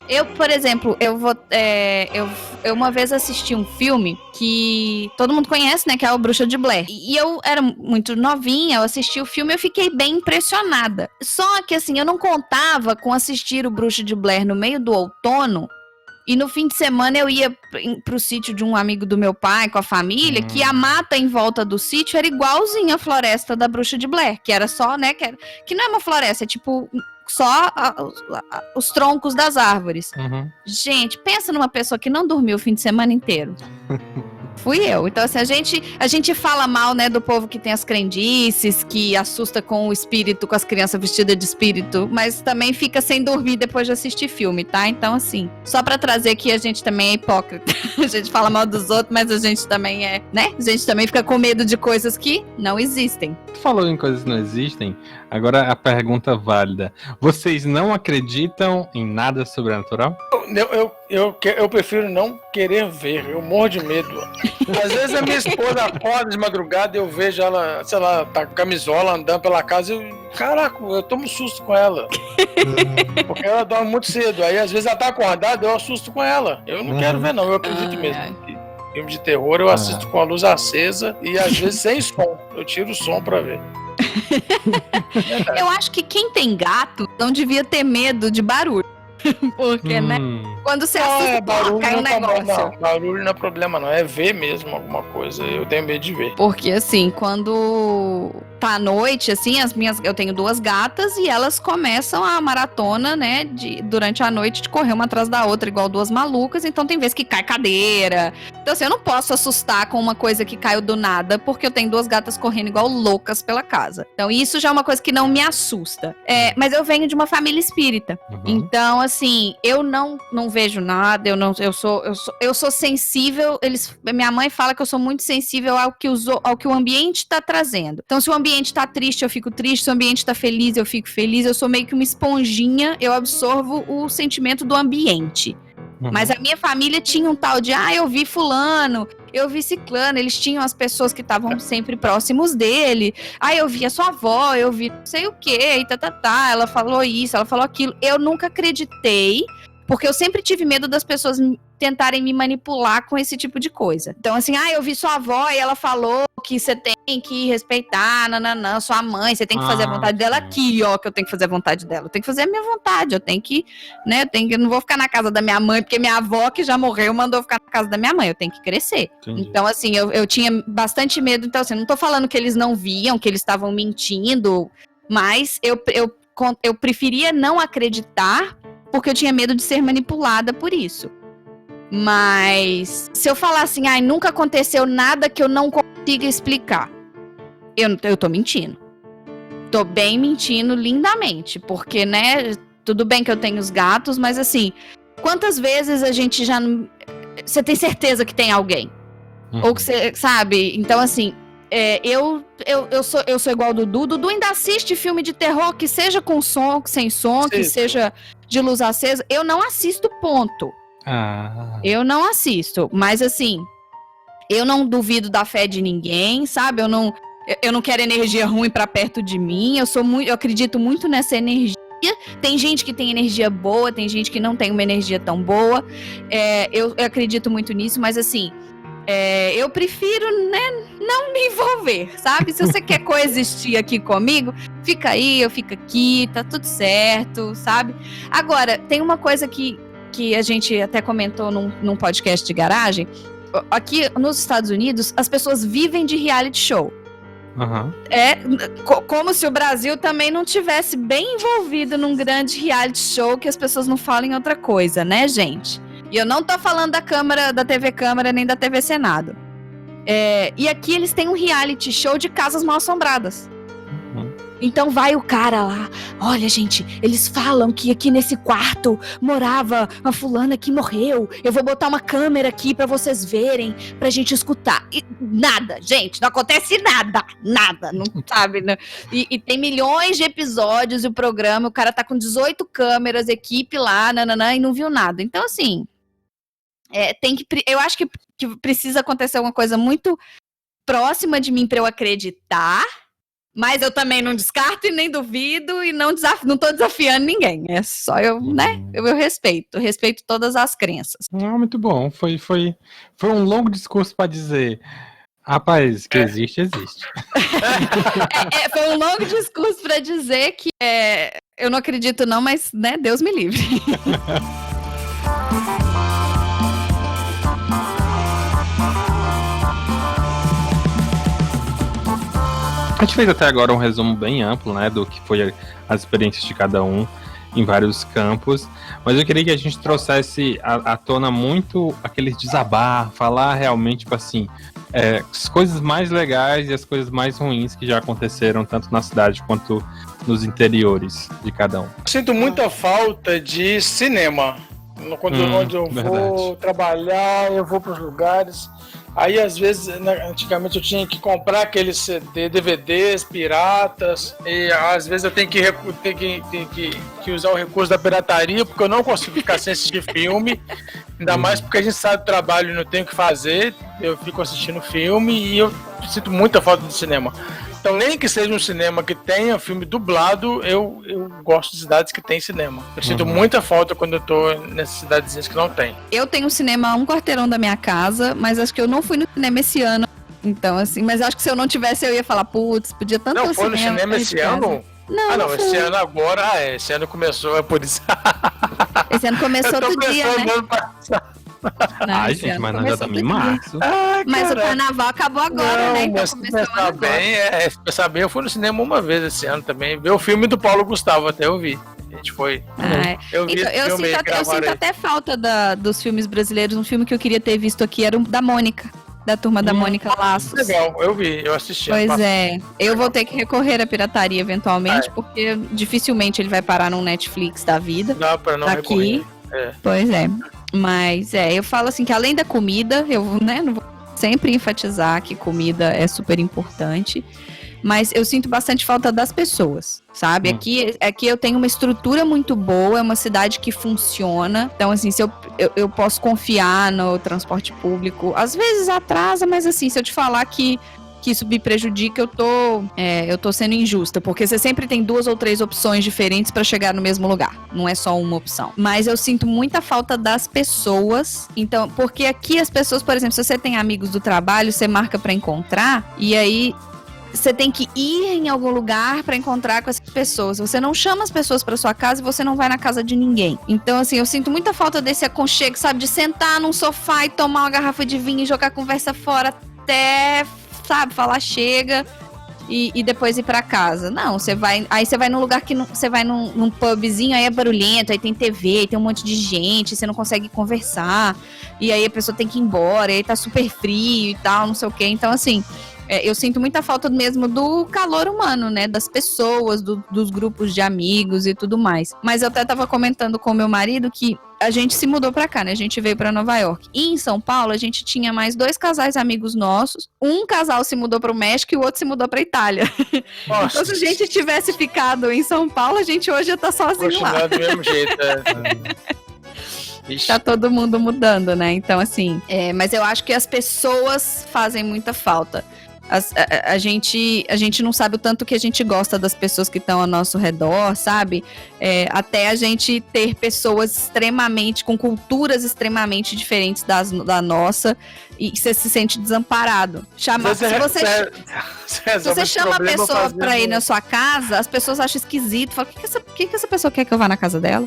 Eu, por exemplo, eu uma vez assisti um filme que todo mundo conhece, né, que é o Bruxa de Blair. E eu era muito novinha, eu assisti o filme e eu fiquei bem impressionada. Só que, assim, eu não contava com assistir o Bruxa de Blair no meio do outono. E no fim de semana eu ia pro sítio de um amigo do meu pai, com a família, que a mata em volta do sítio era igualzinha a floresta da Bruxa de Blair, que era só, né, que não é uma floresta, é tipo só os troncos das árvores. Uhum. Gente, pensa numa pessoa que não dormiu o fim de semana inteiro. Fui eu. Então, assim, a gente fala mal, né, do povo que tem as crendices, que assusta com o espírito, com as crianças vestidas de espírito, mas também fica sem dormir depois de assistir filme, tá? Então, assim, só pra trazer que a gente também é hipócrita. A gente fala mal dos outros, mas a gente também é, né? A gente também fica com medo de coisas que não existem. Tu falou em coisas que não existem, agora a pergunta válida. Vocês não acreditam em nada sobrenatural? Eu prefiro não querer ver, eu morro de medo. Às vezes a minha esposa acorda de madrugada e eu vejo ela, sei lá, tá com camisola andando pela casa e caraca, eu tomo um susto com ela. Porque ela dorme muito cedo, aí às vezes ela tá acordada eu assusto com ela. Eu não quero ver não, eu acredito mesmo. Filme de terror eu assisto com a luz acesa e às vezes sem som, eu tiro o som pra ver. Eu acho que quem tem gato não devia ter medo de barulho. Porque, né? Quando você assusta, cai um negócio. Não, barulho não é problema, não. É ver mesmo alguma coisa. Eu tenho medo de ver. Porque, assim, quando tá à noite, assim, eu tenho 2 gatas e elas começam a maratona, né, durante a noite, de correr uma atrás da outra, igual 2 malucas. Então tem vezes que cai cadeira. Então, assim, eu não posso assustar com uma coisa que caiu do nada, porque eu tenho 2 gatas correndo igual loucas pela casa. Então, isso já é uma coisa que não me assusta. Mas eu venho de uma família espírita. Então, assim, eu não vejo nada, eu sou sensível. Minha mãe fala que eu sou muito sensível ao que o ambiente está trazendo. Então, se o ambiente tá triste, eu fico triste. Se o ambiente tá feliz, eu fico feliz. Eu sou meio que uma esponjinha, eu absorvo o sentimento do ambiente. Mas a minha família tinha um tal de, eu vi fulano, eu vi ciclano, eles tinham as pessoas que estavam sempre próximos dele. Eu vi a sua avó, eu vi não sei o quê, e ela falou isso, ela falou aquilo. Eu nunca acreditei, porque eu sempre tive medo das pessoas tentarem me manipular com esse tipo de coisa. Então, assim, eu vi sua avó e ela falou que você tem que respeitar, sua mãe, você tem que fazer a vontade dela aqui, ó, que eu tenho que fazer a vontade dela. Eu tenho que fazer a minha vontade, eu tenho que, né, eu não vou ficar na casa da minha mãe, porque minha avó, que já morreu, mandou ficar na casa da minha mãe, eu tenho que crescer. Entendi. Então, assim, eu tinha bastante medo. Então, assim, não tô falando que eles não viam, que eles estavam mentindo, mas eu preferia não acreditar, porque eu tinha medo de ser manipulada por isso. Mas se eu falar assim, nunca aconteceu nada que eu não consiga explicar, eu tô mentindo. Tô bem mentindo lindamente, porque, né, tudo bem que eu tenho os gatos, mas assim, quantas vezes a gente já... Você tem certeza que tem alguém? Ou que você, sabe? Então, assim, eu sou igual ao Dudu ainda assiste filme de terror, que seja com som, sem som, que seja de luz acesa. Eu não assisto, ponto. Eu não assisto, mas assim, eu não duvido da fé de ninguém, sabe? Eu não quero energia ruim pra perto de mim. Eu acredito muito nessa energia. Tem gente que tem energia boa, tem gente que não tem uma energia tão boa. Eu acredito muito nisso, mas assim, eu prefiro, né, não me envolver, sabe? Se você quer coexistir aqui comigo, fica aí, eu fico aqui, tá tudo certo, sabe? Agora, tem uma coisa que a gente até comentou num podcast de garagem. Aqui nos Estados Unidos, as pessoas vivem de reality show. Como se o Brasil também não tivesse bem envolvido num grande reality show, que as pessoas não falem outra coisa, né, gente? E eu não tô falando da TV Câmara, nem da TV Senado. E aqui eles têm um reality show de casas mal assombradas. Então vai o cara lá, olha gente, eles falam que aqui nesse quarto morava uma fulana que morreu, eu vou botar uma câmera aqui pra vocês verem, pra gente escutar. E nada, gente, não acontece nada, não sabe, né? E tem milhões de episódios e o programa, o cara tá com 18 câmeras, equipe lá, e não viu nada. Então assim, eu acho que precisa acontecer alguma coisa muito próxima de mim pra eu acreditar. Mas eu também não descarto e nem duvido e não tô desafiando ninguém. É só eu, né? Eu respeito todas as crenças. Muito bom. Foi um longo discurso para dizer, rapaz, que existe. Foi um longo discurso para dizer que eu não acredito não, mas né, Deus me livre. A gente fez até agora um resumo bem amplo, né, do que foi as experiências de cada um em vários campos, mas eu queria que a gente trouxesse à tona muito aqueles desabar, falar realmente, tipo assim, as coisas mais legais e as coisas mais ruins que já aconteceram, tanto na cidade quanto nos interiores de cada um. Sinto muita falta de cinema. Onde eu vou trabalhar, eu vou para os lugares. Aí, às vezes, antigamente eu tinha que comprar aqueles CD, DVDs piratas, e às vezes eu tenho que usar o recurso da pirataria, porque eu não consigo ficar sem assistir filme, ainda mais porque a gente sai do trabalho e não tem o que fazer, eu fico assistindo filme e eu sinto muita falta de cinema. Então, nem que seja um cinema que tenha filme dublado, eu gosto de cidades que tem cinema. Eu sinto muita falta quando eu tô nessas cidadezinhas que não tem. Eu tenho um cinema a um quarteirão da minha casa, mas acho que eu não fui no cinema esse ano. Então, assim, mas acho que se eu não tivesse, eu ia falar, putz, podia tanto não, foi no cinema esse ano? Não, esse ano agora, esse ano começou, é por isso. Esse ano começou outro dia, né? Ai, gente, mas nós já estamos em março. Mas o carnaval acabou agora, né? Então começou se pensar bem, eu fui no cinema uma vez esse ano também. Ver o filme do Paulo Gustavo, até eu vi. A gente foi. Eu sinto até falta dos filmes brasileiros. Um filme que eu queria ter visto aqui era o da Mônica. Da Turma da Mônica Laços. Legal, eu assisti. Pois eu vou ter que recorrer à pirataria eventualmente, porque dificilmente ele vai parar num Netflix da vida. Dá pra não recorrer. Pois é. Mas eu falo assim que além da comida, eu não vou sempre enfatizar que comida é super importante, mas eu sinto bastante falta das pessoas, sabe? Aqui eu tenho uma estrutura muito boa, é uma cidade que funciona, então assim, se eu posso confiar no transporte público, às vezes atrasa, mas assim, se eu te falar que isso me prejudica, eu tô sendo injusta, porque você sempre tem 2 ou 3 opções diferentes pra chegar no mesmo lugar, não é só uma opção. Mas eu sinto muita falta das pessoas, então, porque aqui as pessoas, por exemplo, se você tem amigos do trabalho, você marca pra encontrar, e aí você tem que ir em algum lugar pra encontrar com essas pessoas. Você não chama as pessoas pra sua casa e você não vai na casa de ninguém. Então, assim, eu sinto muita falta desse aconchego, sabe? De sentar num sofá e tomar uma garrafa de vinho e jogar a conversa fora até, sabe, falar chega e depois ir pra casa. Não, você vai num lugar que você vai num pubzinho, aí é barulhento, aí tem TV, aí tem um monte de gente, você não consegue conversar, e aí a pessoa tem que ir embora, aí tá super frio e tal, não sei o quê. Então, assim, eu sinto muita falta mesmo do calor humano, né? Das pessoas, dos grupos de amigos e tudo mais. Mas eu até tava comentando com meu marido que a gente se mudou pra cá, né? A gente veio pra Nova York. E em São Paulo, a gente tinha mais 2 casais amigos nossos. Um casal se mudou pro México e o outro se mudou pra Itália. Então, se a gente tivesse ficado em São Paulo, a gente hoje ia estar sozinho lá. Do mesmo jeito, Tá todo mundo mudando, né? Então, assim, mas eu acho que as pessoas fazem muita falta. A gente não sabe o tanto que a gente gosta das pessoas que estão ao nosso redor, sabe? Até a gente ter pessoas com culturas extremamente diferentes da nossa, e você se sente desamparado. Se você chama a pessoa pra ir na sua casa, as pessoas acham esquisito, falam, o que essa pessoa quer que eu vá na casa dela?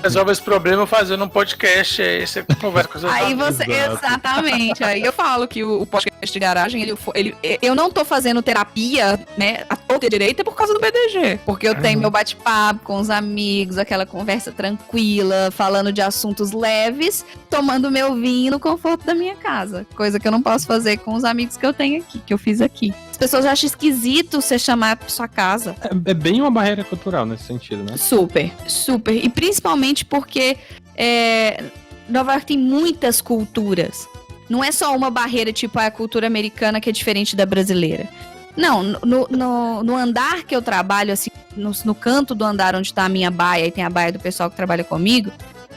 Resolve esse problema fazendo um podcast, aí você conversa com os seus amigos. Exatamente, aí eu falo que o podcast de garagem, eu não tô fazendo terapia, né, a torta e direita por causa do BDG, porque eu tenho meu bate-papo com os amigos, aquela conversa tranquila, falando de assuntos leves, tomando meu vinho no conforto da minha casa, coisa que eu não posso fazer com os amigos que eu tenho aqui, que eu fiz aqui. As pessoas acham esquisito você chamar pra sua casa. É bem uma barreira cultural nesse sentido, né? Super, super. E principalmente porque Nova York tem muitas culturas. Não é só uma barreira tipo a cultura americana que é diferente da brasileira. Não, no andar que eu trabalho, assim, no canto do andar onde tá a minha baia, e tem a baia do pessoal que trabalha comigo,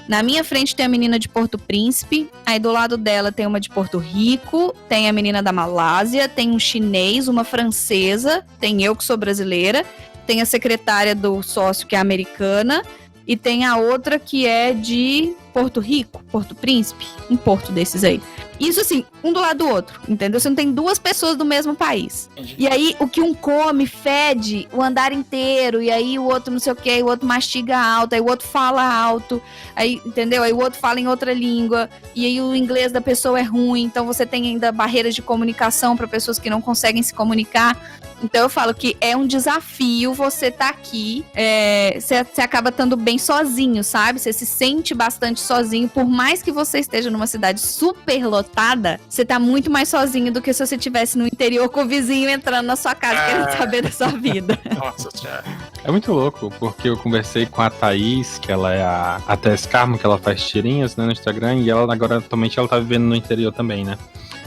Na minha frente tem a menina de Porto Príncipe, aí do lado dela tem uma de Porto Rico, tem a menina da Malásia, tem um chinês, uma francesa, tem eu que sou brasileira, tem a secretária do sócio que é americana e tem a outra que é de Porto Rico, Porto Príncipe, um porto desses aí. Isso assim, um do lado do outro, entendeu? Você não tem duas pessoas do mesmo país. Entendi. E aí, o que um come, fede o andar inteiro, e aí o outro não sei o que, o outro mastiga alto, aí o outro fala alto, aí, entendeu? Aí o outro fala em outra língua, e aí o inglês da pessoa é ruim, então você tem ainda barreiras de comunicação para pessoas que não conseguem se comunicar. Então eu falo que é um desafio você tá aqui, você acaba estando bem sozinho, sabe? Você se sente bastante sozinho, por mais que você esteja numa cidade super lotada, você tá muito mais sozinho do que se você estivesse no interior com o vizinho entrando na sua casa querendo saber da sua vida. Nossa senhora. É muito louco, porque eu conversei com a Thaís, que ela é a Tess Carmo, que ela faz tirinhas, né, no Instagram, e ela agora atualmente ela tá vivendo no interior também, né?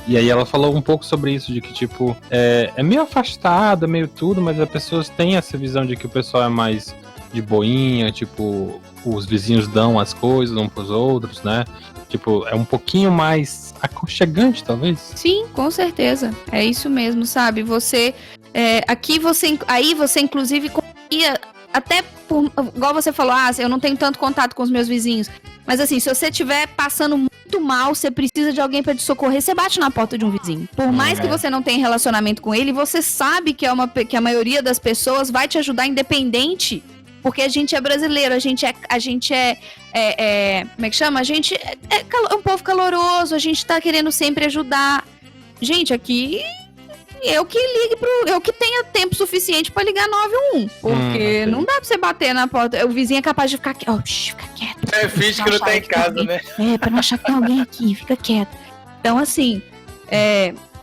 E aí ela falou um pouco sobre isso, de que, tipo, é meio afastada, meio tudo, mas as pessoas têm essa visão de que o pessoal é mais de boinha, tipo, os vizinhos dão as coisas uns pros outros, né? Tipo, é um pouquinho mais aconchegante, talvez. Sim, com certeza. É isso mesmo, sabe? Você, aqui você inclusive conseguia, até por, igual você falou, eu não tenho tanto contato com os meus vizinhos. Mas assim, se você estiver passando muito mal, você precisa de alguém pra te socorrer, você bate na porta de um vizinho. Por mais que você não tenha relacionamento com ele, você sabe que a maioria das pessoas vai te ajudar independente, porque a gente é brasileiro, a gente é como é que chama? A gente é um povo caloroso, a gente tá querendo sempre ajudar. Gente, aqui eu que tenha tempo suficiente pra ligar 911, porque não dá pra você bater na porta. O vizinho é capaz de ficar fica quieto. Finge que não tá em casa, né? Pra não achar que tem alguém aqui, fica quieto. Então, assim,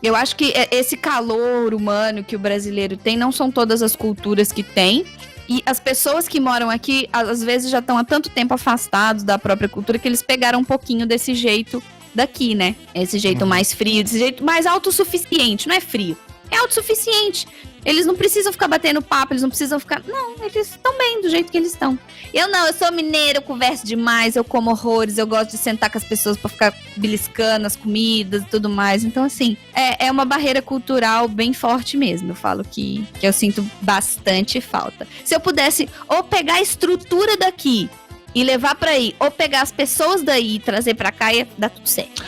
eu acho que esse calor humano que o brasileiro tem, não são todas as culturas que tem. E as pessoas que moram aqui, às vezes já estão há tanto tempo afastados da própria cultura que eles pegaram um pouquinho desse jeito daqui, né? Esse jeito mais frio, desse jeito mais autossuficiente. Não é frio, é autossuficiente. Eles não precisam ficar batendo papo, eles não precisam ficar... Não, eles estão bem do jeito que eles estão. Eu sou mineira, eu converso demais, eu como horrores, eu gosto de sentar com as pessoas pra ficar beliscando as comidas e tudo mais. Então, assim, é uma barreira cultural bem forte mesmo. Eu falo que eu sinto bastante falta. Se eu pudesse ou pegar a estrutura daqui e levar pra aí, ou pegar as pessoas daí e trazer pra cá, ia dar tudo certo.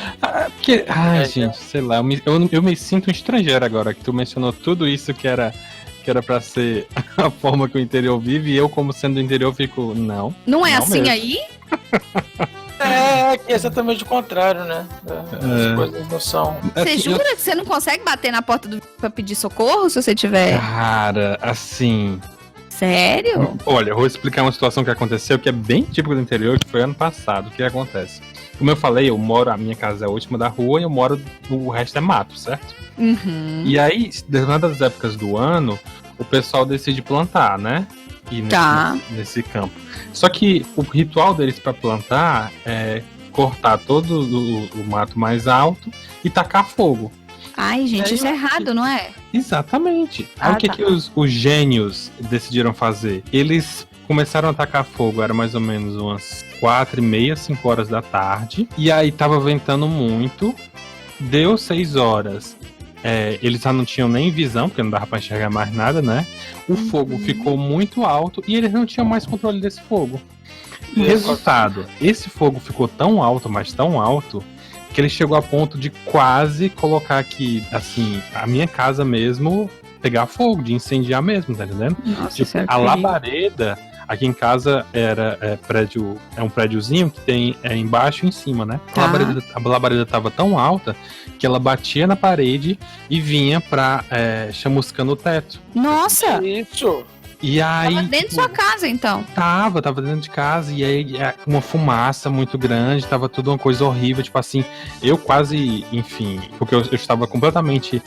Gente, sei lá, eu me sinto um estrangeiro agora, que tu mencionou tudo isso que era pra ser a forma que o interior vive, e eu, como sendo do interior, fico, não. Não é não assim mesmo. aí? Aqui é exatamente o contrário, né? As coisas não são... Você jura que você não consegue bater na porta pra pedir socorro se você tiver... Cara, assim... Sério? Olha, eu vou explicar uma situação que aconteceu, que é bem típico do interior, que foi ano passado. O que acontece? Como eu falei, a minha casa é a última da rua e o resto é mato, certo? Uhum. E aí, determinadas épocas do ano, o pessoal decide plantar, né? E nesse campo. Só que o ritual deles para plantar é cortar todo o mato mais alto e tacar fogo. Ai, gente, isso é errado, não é? Exatamente. Aí o que os gênios decidiram fazer? Eles começaram a tacar fogo, era mais ou menos umas 4:30, 5 horas da tarde. E aí tava ventando muito. Deu 6 horas. Eles já não tinham nem visão, porque não dava pra enxergar mais nada, né? O fogo ficou muito alto e eles não tinham mais controle desse fogo. Resultado, esse fogo ficou tão alto, mas tão alto, que ele chegou a ponto de quase colocar aqui, assim, a minha casa mesmo pegar fogo, de incendiar mesmo, tá entendendo? Nossa, tipo, isso é a labareda, aqui em casa é um prédiozinho que tem embaixo e em cima, né? Tá. A labareda tava tão alta que ela batia na parede e vinha chamuscando o teto. Nossa! Isso! E aí, Tava dentro da sua casa, então. Tava dentro de casa, e aí uma fumaça muito grande, tava tudo uma coisa horrível, tipo assim, eu quase, enfim, porque eu estava completamente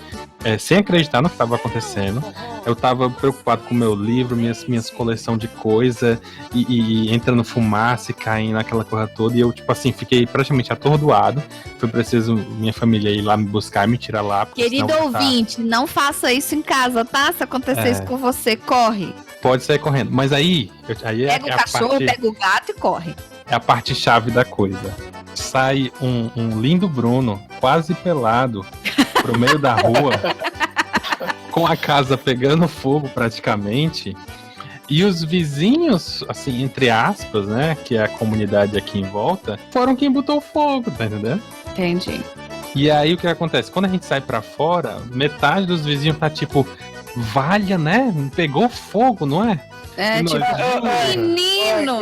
sem acreditar no que estava acontecendo, eu tava preocupado com o meu livro, minhas coleção de coisa, e entrando fumaça e caindo aquela coisa toda, e eu, tipo assim, fiquei praticamente atordoado, foi preciso minha família ir lá me buscar e me tirar lá. Querido ouvinte, não faça isso em casa, tá? Se acontecer isso com você, corre. Pode sair correndo. Mas aí pega o cachorro, pega o gato e corre. é a parte chave da coisa. Sai um lindo Bruno, quase pelado, pro meio da rua, com a casa pegando fogo praticamente, e os vizinhos, assim, entre aspas, né, que é a comunidade aqui em volta, foram quem botou fogo, tá entendendo? Entendi. E aí o que acontece? Quando a gente sai pra fora, metade dos vizinhos tá tipo, valha, né? Pegou fogo, não é? É, Nós, tipo, menino!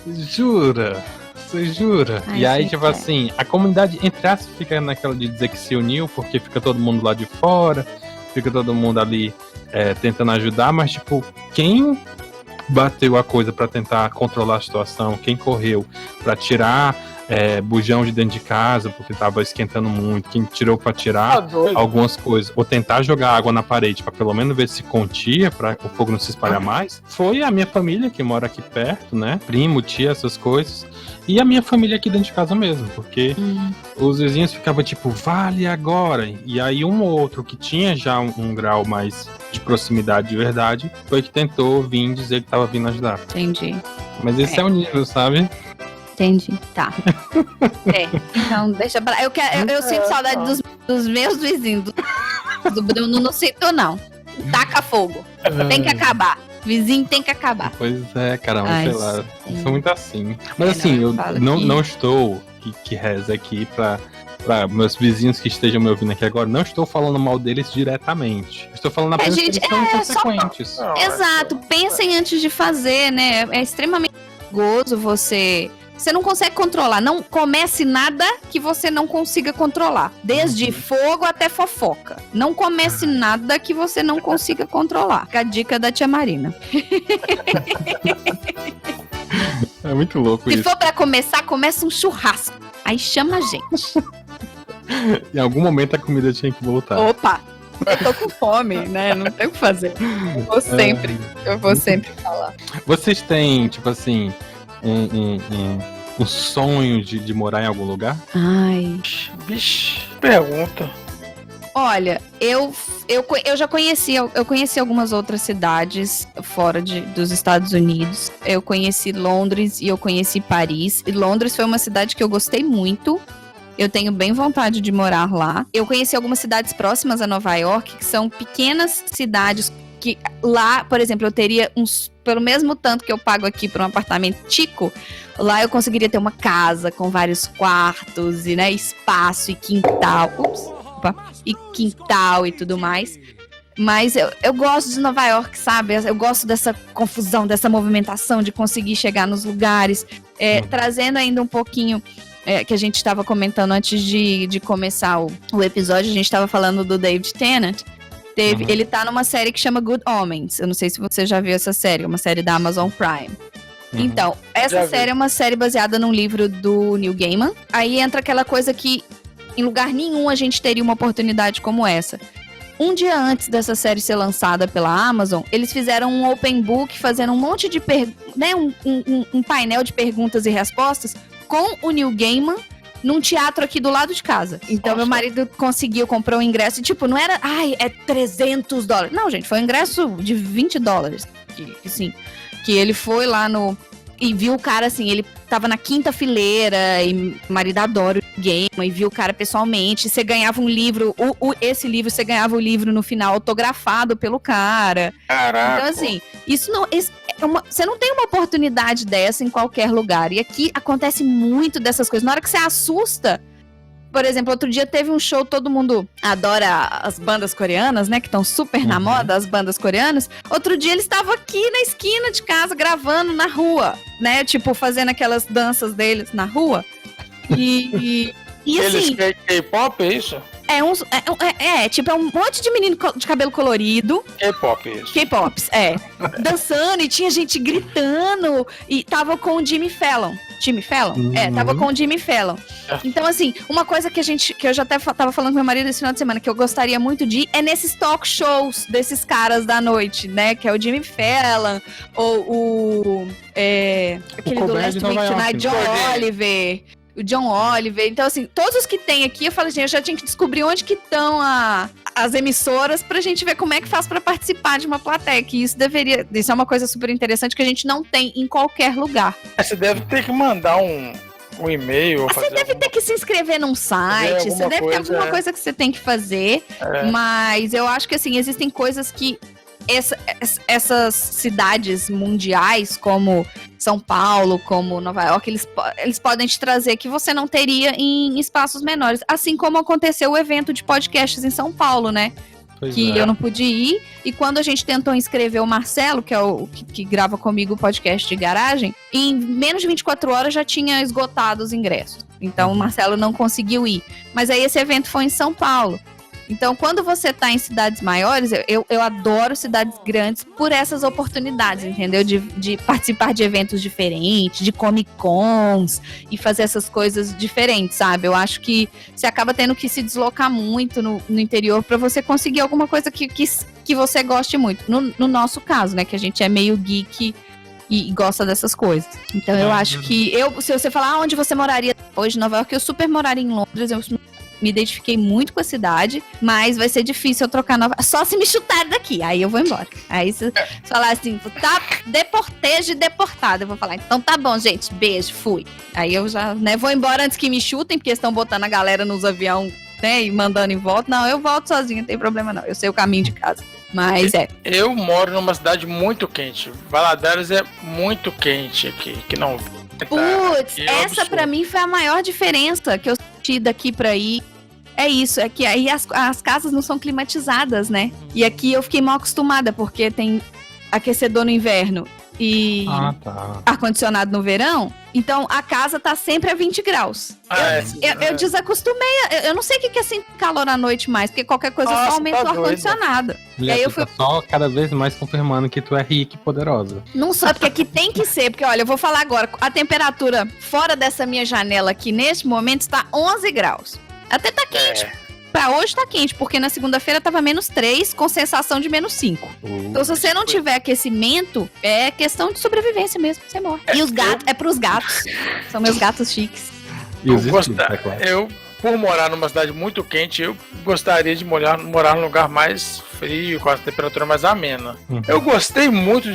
Jura? Você jura? Ai, e aí, gente, tipo assim, a comunidade, entre aspas, fica naquela de dizer que se uniu, porque fica todo mundo lá de fora, fica todo mundo ali tentando ajudar, mas, tipo, quem bateu a coisa pra tentar controlar a situação, quem correu pra tirar bujão de dentro de casa, porque tava esquentando muito, quem tirou pra tirar algumas coisas, ou tentar jogar água na parede pra pelo menos ver se contia, pra o fogo não se espalhar mais, foi a minha família que mora aqui perto, né? Primo, tia, essas coisas. E a minha família aqui dentro de casa mesmo, porque os vizinhos ficavam tipo, vale agora. E aí um ou outro que tinha já um grau mais de proximidade de verdade, foi que tentou vir dizer que tava vindo ajudar. Entendi. Mas esse é o nível, sabe? Entendi, tá. Então deixa pra... Eu sinto saudade dos meus vizinhos. Do Bruno não sinto, não. Taca fogo. Tem que acabar. Vizinho tem que acabar. Pois é, caramba, Ai, sei lá. sim. Sou muito assim. Mas assim, eu não estou, que reza aqui pra meus vizinhos que estejam me ouvindo aqui agora, não estou falando mal deles diretamente. Estou falando apenas que eles são inconsequentes. Exato. Pensem antes de fazer, né? É extremamente perigoso você não consegue controlar. Não comece nada que você não consiga controlar. Desde fogo até fofoca. Não comece nada que você não consiga controlar. Fica a dica da tia Marina. É muito louco Se isso. for pra começar, começa um churrasco. Aí chama a gente. Em algum momento a comida tinha que voltar. Opa! Eu tô com fome, né? Não tem o que fazer. Eu vou sempre falar. Vocês têm, tipo assim, um sonho de morar em algum lugar? Ai. Vixe, pergunta. Olha, eu já conheci algumas outras cidades fora dos Estados Unidos. Eu conheci Londres e eu conheci Paris. E Londres foi uma cidade que eu gostei muito. Eu tenho bem vontade de morar lá. Eu conheci algumas cidades próximas a Nova York, que são pequenas cidades que lá, por exemplo, eu teria pelo mesmo tanto que eu pago aqui por um apartamento tico, lá eu conseguiria ter uma casa com vários quartos e, né, espaço e quintal. E quintal e tudo mais. Mas eu gosto de Nova York, sabe? Eu gosto dessa confusão, dessa movimentação, de conseguir chegar nos lugares. Trazendo ainda um pouquinho que a gente estava comentando antes de começar o episódio, a gente estava falando do David Tennant. Ele tá numa série que chama Good Omens. Eu não sei se você já viu essa série, uma série da Amazon Prime. Então, essa série é uma série baseada num livro do Neil Gaiman. Aí entra aquela coisa que em lugar nenhum a gente teria uma oportunidade como essa. Um dia antes dessa série ser lançada pela Amazon, eles fizeram um open book fazendo um monte de um painel de perguntas e respostas com o Neil Gaiman num teatro aqui do lado de casa. Então, meu marido comprou um ingresso e, tipo, não era, é $300. Não, gente, foi um ingresso de $20. Que ele foi lá e viu o cara, assim, ele tava na quinta fileira, e o marido adora o game, e viu o cara pessoalmente, você ganhava um livro, esse livro, você ganhava o livro no final autografado pelo cara. Caraca. Então, assim, você não tem uma oportunidade dessa em qualquer lugar, e aqui acontece muito dessas coisas. Na hora que você assusta, por exemplo, outro dia teve um show, todo mundo adora as bandas coreanas, né, que estão super na moda, as bandas coreanas. Outro dia eles estavam aqui na esquina de casa gravando na rua, né, tipo, fazendo aquelas danças deles na rua. E assim... Eles K-pop, é isso? Tipo, é um monte de menino de cabelo colorido. K-pop, isso. K-pops, dançando, e tinha gente gritando, e tava com o Jimmy Fallon. Jimmy Fallon? Tava com o Jimmy Fallon. Então, assim, uma coisa que eu já até tava falando com meu marido esse final de semana, que eu gostaria muito de ir, é nesses talk shows desses caras da noite, né? Que é o Jimmy Fallon, ou aquele do Last Week Tonight, John Oliver. o John Oliver. Então, assim, todos os que tem aqui, eu falei, gente, eu já tinha que descobrir onde que estão as emissoras pra gente ver como é que faz pra participar de uma plateia. Que isso é uma coisa super interessante que a gente não tem em qualquer lugar. Você deve ter que mandar um e-mail. Você deve ter que se inscrever num site, você deve ter alguma coisa que você tem que fazer. Mas eu acho que, assim, existem coisas que essas cidades mundiais, como São Paulo, como Nova York, eles podem te trazer que você não teria em espaços menores. Assim como aconteceu o evento de podcasts em São Paulo, né? Eu não pude ir. E quando a gente tentou inscrever o Marcelo, que é o que grava comigo o podcast de garagem, em menos de 24 horas já tinha esgotado os ingressos. Então o Marcelo não conseguiu ir. Mas aí esse evento foi em São Paulo. Então, quando você tá em cidades maiores, eu adoro cidades grandes por essas oportunidades, entendeu? De participar de eventos diferentes, de Comic Cons e fazer essas coisas diferentes, sabe? Eu acho que você acaba tendo que se deslocar muito no interior para você conseguir alguma coisa que você goste muito. No nosso caso, né? Que a gente é meio geek e gosta dessas coisas. Então, eu acho que se você falar onde você moraria depois de Nova York, eu super moraria em Londres, eu me identifiquei muito com a cidade, mas vai ser difícil eu trocar Nova... Só se me chutar daqui, aí eu vou embora. Aí se falar assim, tá deportada, eu vou falar, então tá bom, gente, beijo, fui. Aí eu já, né, vou embora antes que me chutem, porque estão botando a galera nos aviões, né, e mandando em volta. Não, eu volto sozinha, não tem problema não, eu sei o caminho de casa. Mas Eu moro numa cidade muito quente. Valadares é muito quente aqui, que não... Putz, essa pra mim foi a maior diferença que eu senti daqui pra ir. É isso, é que aí as casas não são climatizadas, né? E aqui eu fiquei mal acostumada, porque tem aquecedor no inverno e ar-condicionado no verão. Então a casa tá sempre a 20 graus. Eu desacostumei. Eu não sei o que é assim calor à noite mais, porque qualquer coisa só aumenta o ar-condicionado. E aí eu fui só cada vez mais confirmando que tu é rica e poderosa. Não só, porque aqui tem que ser, porque olha, eu vou falar agora, a temperatura fora dessa minha janela aqui neste momento está 11 graus. Até tá quente. Pra hoje tá quente, porque na segunda-feira tava -3, com sensação de -5. Então se você não tiver aquecimento, é questão de sobrevivência mesmo, você morre. E os gatos, é pros gatos. São meus gatos chiques. Eu, por morar numa cidade muito quente, eu gostaria de morar num lugar mais frio, com a temperatura mais amena. Eu gostei muito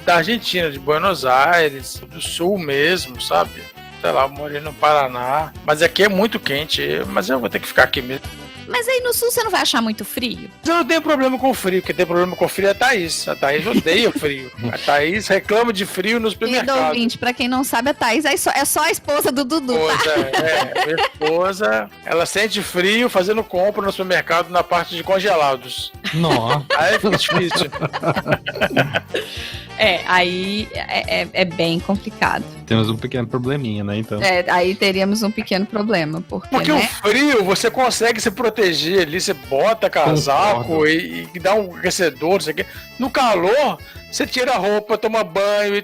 da Argentina, de Buenos Aires, do sul mesmo, sabe? Sei lá, eu morei no Paraná, mas aqui é muito quente, mas eu vou ter que ficar aqui mesmo. Mas aí no sul você não vai achar muito frio? Eu não tenho problema com frio, quem tem problema com frio é a Thaís. A Thaís odeia frio. A Thaís reclama de frio no supermercado. E ouvinte, pra quem não sabe, a Thaís é só a esposa do Dudu, tá? Minha esposa, ela sente frio fazendo compra no supermercado na parte de congelados. Nossa. Aí fica difícil. Aí é bem complicado. Temos um pequeno probleminha, né, então. Aí teríamos um pequeno problema, porque né? O frio, você consegue se proteger ali, você bota casaco e dá um aquecedor, não sei o quê. No calor, você tira a roupa, toma banho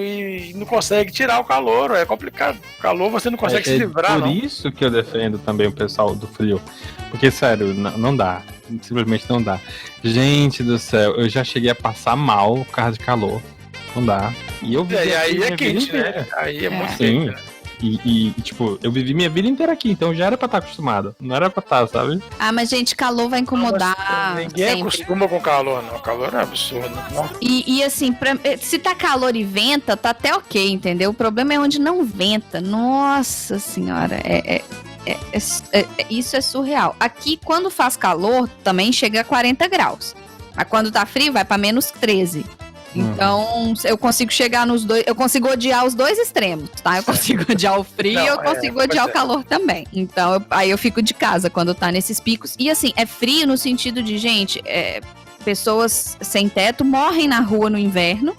e não consegue tirar o calor, é complicado. O calor você não consegue se livrar, por isso que eu defendo também o pessoal do frio. Porque, sério, não dá. Simplesmente não dá. Gente do céu, eu já cheguei a passar mal por causa de calor. Não dá. E eu vivi aí é quente, né? Aí é muito quente, né? E, tipo, eu vivi minha vida inteira aqui, então já era pra estar acostumado. Não era pra estar, sabe? Mas, gente, calor vai incomodar. Ninguém acostuma com calor, não. Calor é absurdo. Não? E assim, se tá calor e venta, tá até ok, entendeu? O problema é onde não venta. Nossa senhora, isso é surreal. Aqui, quando faz calor, também chega a 40 graus. Mas quando tá frio, vai pra -13. Então, eu consigo chegar nos dois. Eu consigo odiar os dois extremos, tá? Eu consigo odiar o frio e eu consigo odiar o calor também. Então, aí eu fico de casa quando tá nesses picos. E assim, é frio no sentido de, gente, pessoas sem teto morrem na rua no inverno.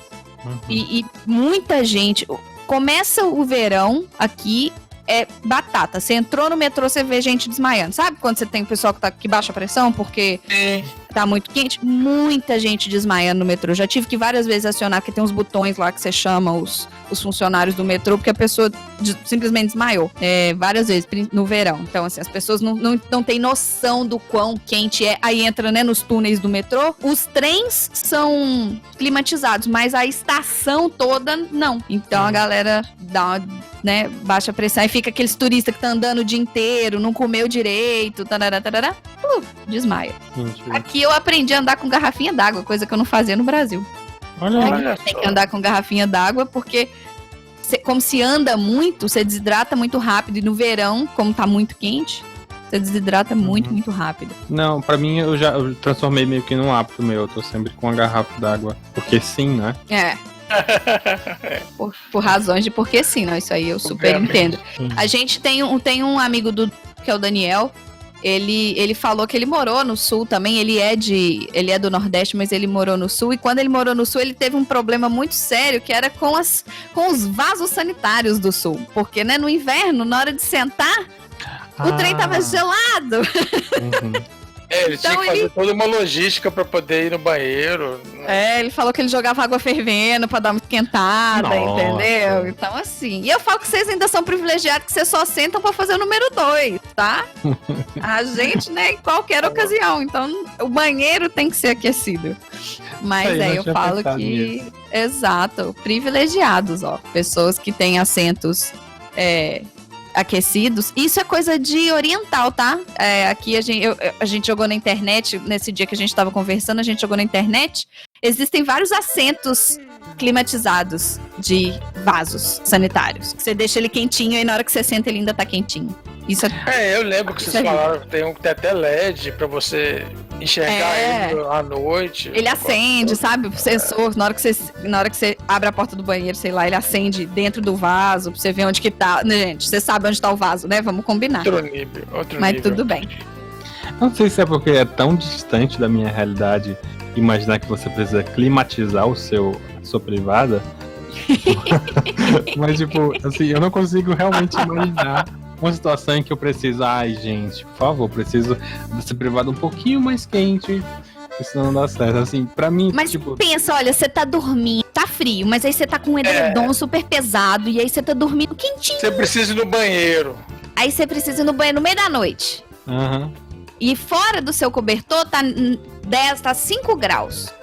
E muita gente. Começa o verão aqui. É batata. Você entrou no metrô, você vê gente desmaiando. Sabe quando você tem pessoal que baixa a pressão porque tá muito quente, muita gente desmaiando no metrô. Já tive que várias vezes acionar, porque tem uns botões lá que você chama os funcionários do metrô, porque a pessoa simplesmente desmaiou. Várias vezes no verão. Então, assim, as pessoas não têm noção do quão quente é. Aí entra, né, nos túneis do metrô. Os trens são climatizados, mas a estação toda não. Então a galera dá uma, né, baixa pressão e fica aqueles turistas que tá andando o dia inteiro, não comeu direito, tarará, desmaia. Mentira. Aqui eu aprendi a andar com garrafinha d'água, coisa que eu não fazia no Brasil. Olha Tem só. que andar com garrafinha d'água porque como se anda muito, você desidrata muito rápido. E no verão, como tá muito quente, você desidrata muito, muito rápido. Não, pra mim eu transformei meio que num hábito meu. Eu tô sempre com uma garrafa d'água. Porque sim, né? Por razões de porque sim, não, isso aí eu super Obviamente. entendo. A gente tem um amigo que é o Daniel. Ele falou que ele morou no Sul também. Ele é do Nordeste, mas ele morou no Sul. E quando ele morou no Sul, ele teve um problema muito sério, que era com os vasos sanitários do Sul. Porque, né, no inverno, na hora de sentar, o trem tava gelado. Uhum. Ele tinha Então que fazer toda uma logística pra poder ir no banheiro. Ele falou que ele jogava água fervendo pra dar uma esquentada, Nossa. entendeu? Então, assim. E eu falo que vocês ainda são privilegiados, que vocês só sentam pra fazer o número 2, tá? A gente, né, em qualquer ocasião. Então, o banheiro tem que ser aquecido. Mas Isso aí, não eu tinha falo pensado que. nisso. Exato. Privilegiados, ó. Pessoas que têm assentos. Aquecidos. Isso é coisa de oriental, tá? Aqui a gente jogou na internet, nesse dia que a gente tava conversando, a gente jogou na internet. Existem vários assentos climatizados de vasos sanitários. Você deixa ele quentinho e na hora que você senta ele ainda tá quentinho. Isso Eu lembro que Isso vocês é falaram que tem um que tem até LED pra você enxergar ele à noite. ele acende, sabe? O sensor, na hora que você abre a porta do banheiro, sei lá, ele acende dentro do vaso pra você ver onde que tá. Gente, você sabe onde tá o vaso, né? Vamos combinar. Outro nível. Mas tudo bem. Não sei se é porque é tão distante da minha realidade imaginar que você precisa climatizar a sua privada. Mas, tipo, assim, eu não consigo realmente imaginar uma situação em que eu preciso, gente, por favor, preciso dessa privada um pouquinho mais quente, senão não dá certo. Assim, pra mim, Mas tipo, pensa, olha, você tá dormindo, tá frio, mas aí você tá com um edredom super pesado, e aí você tá dormindo quentinho. Você precisa ir no banheiro. Aí você precisa ir no banheiro no meio da noite. aham. E fora do seu cobertor tá 5 graus.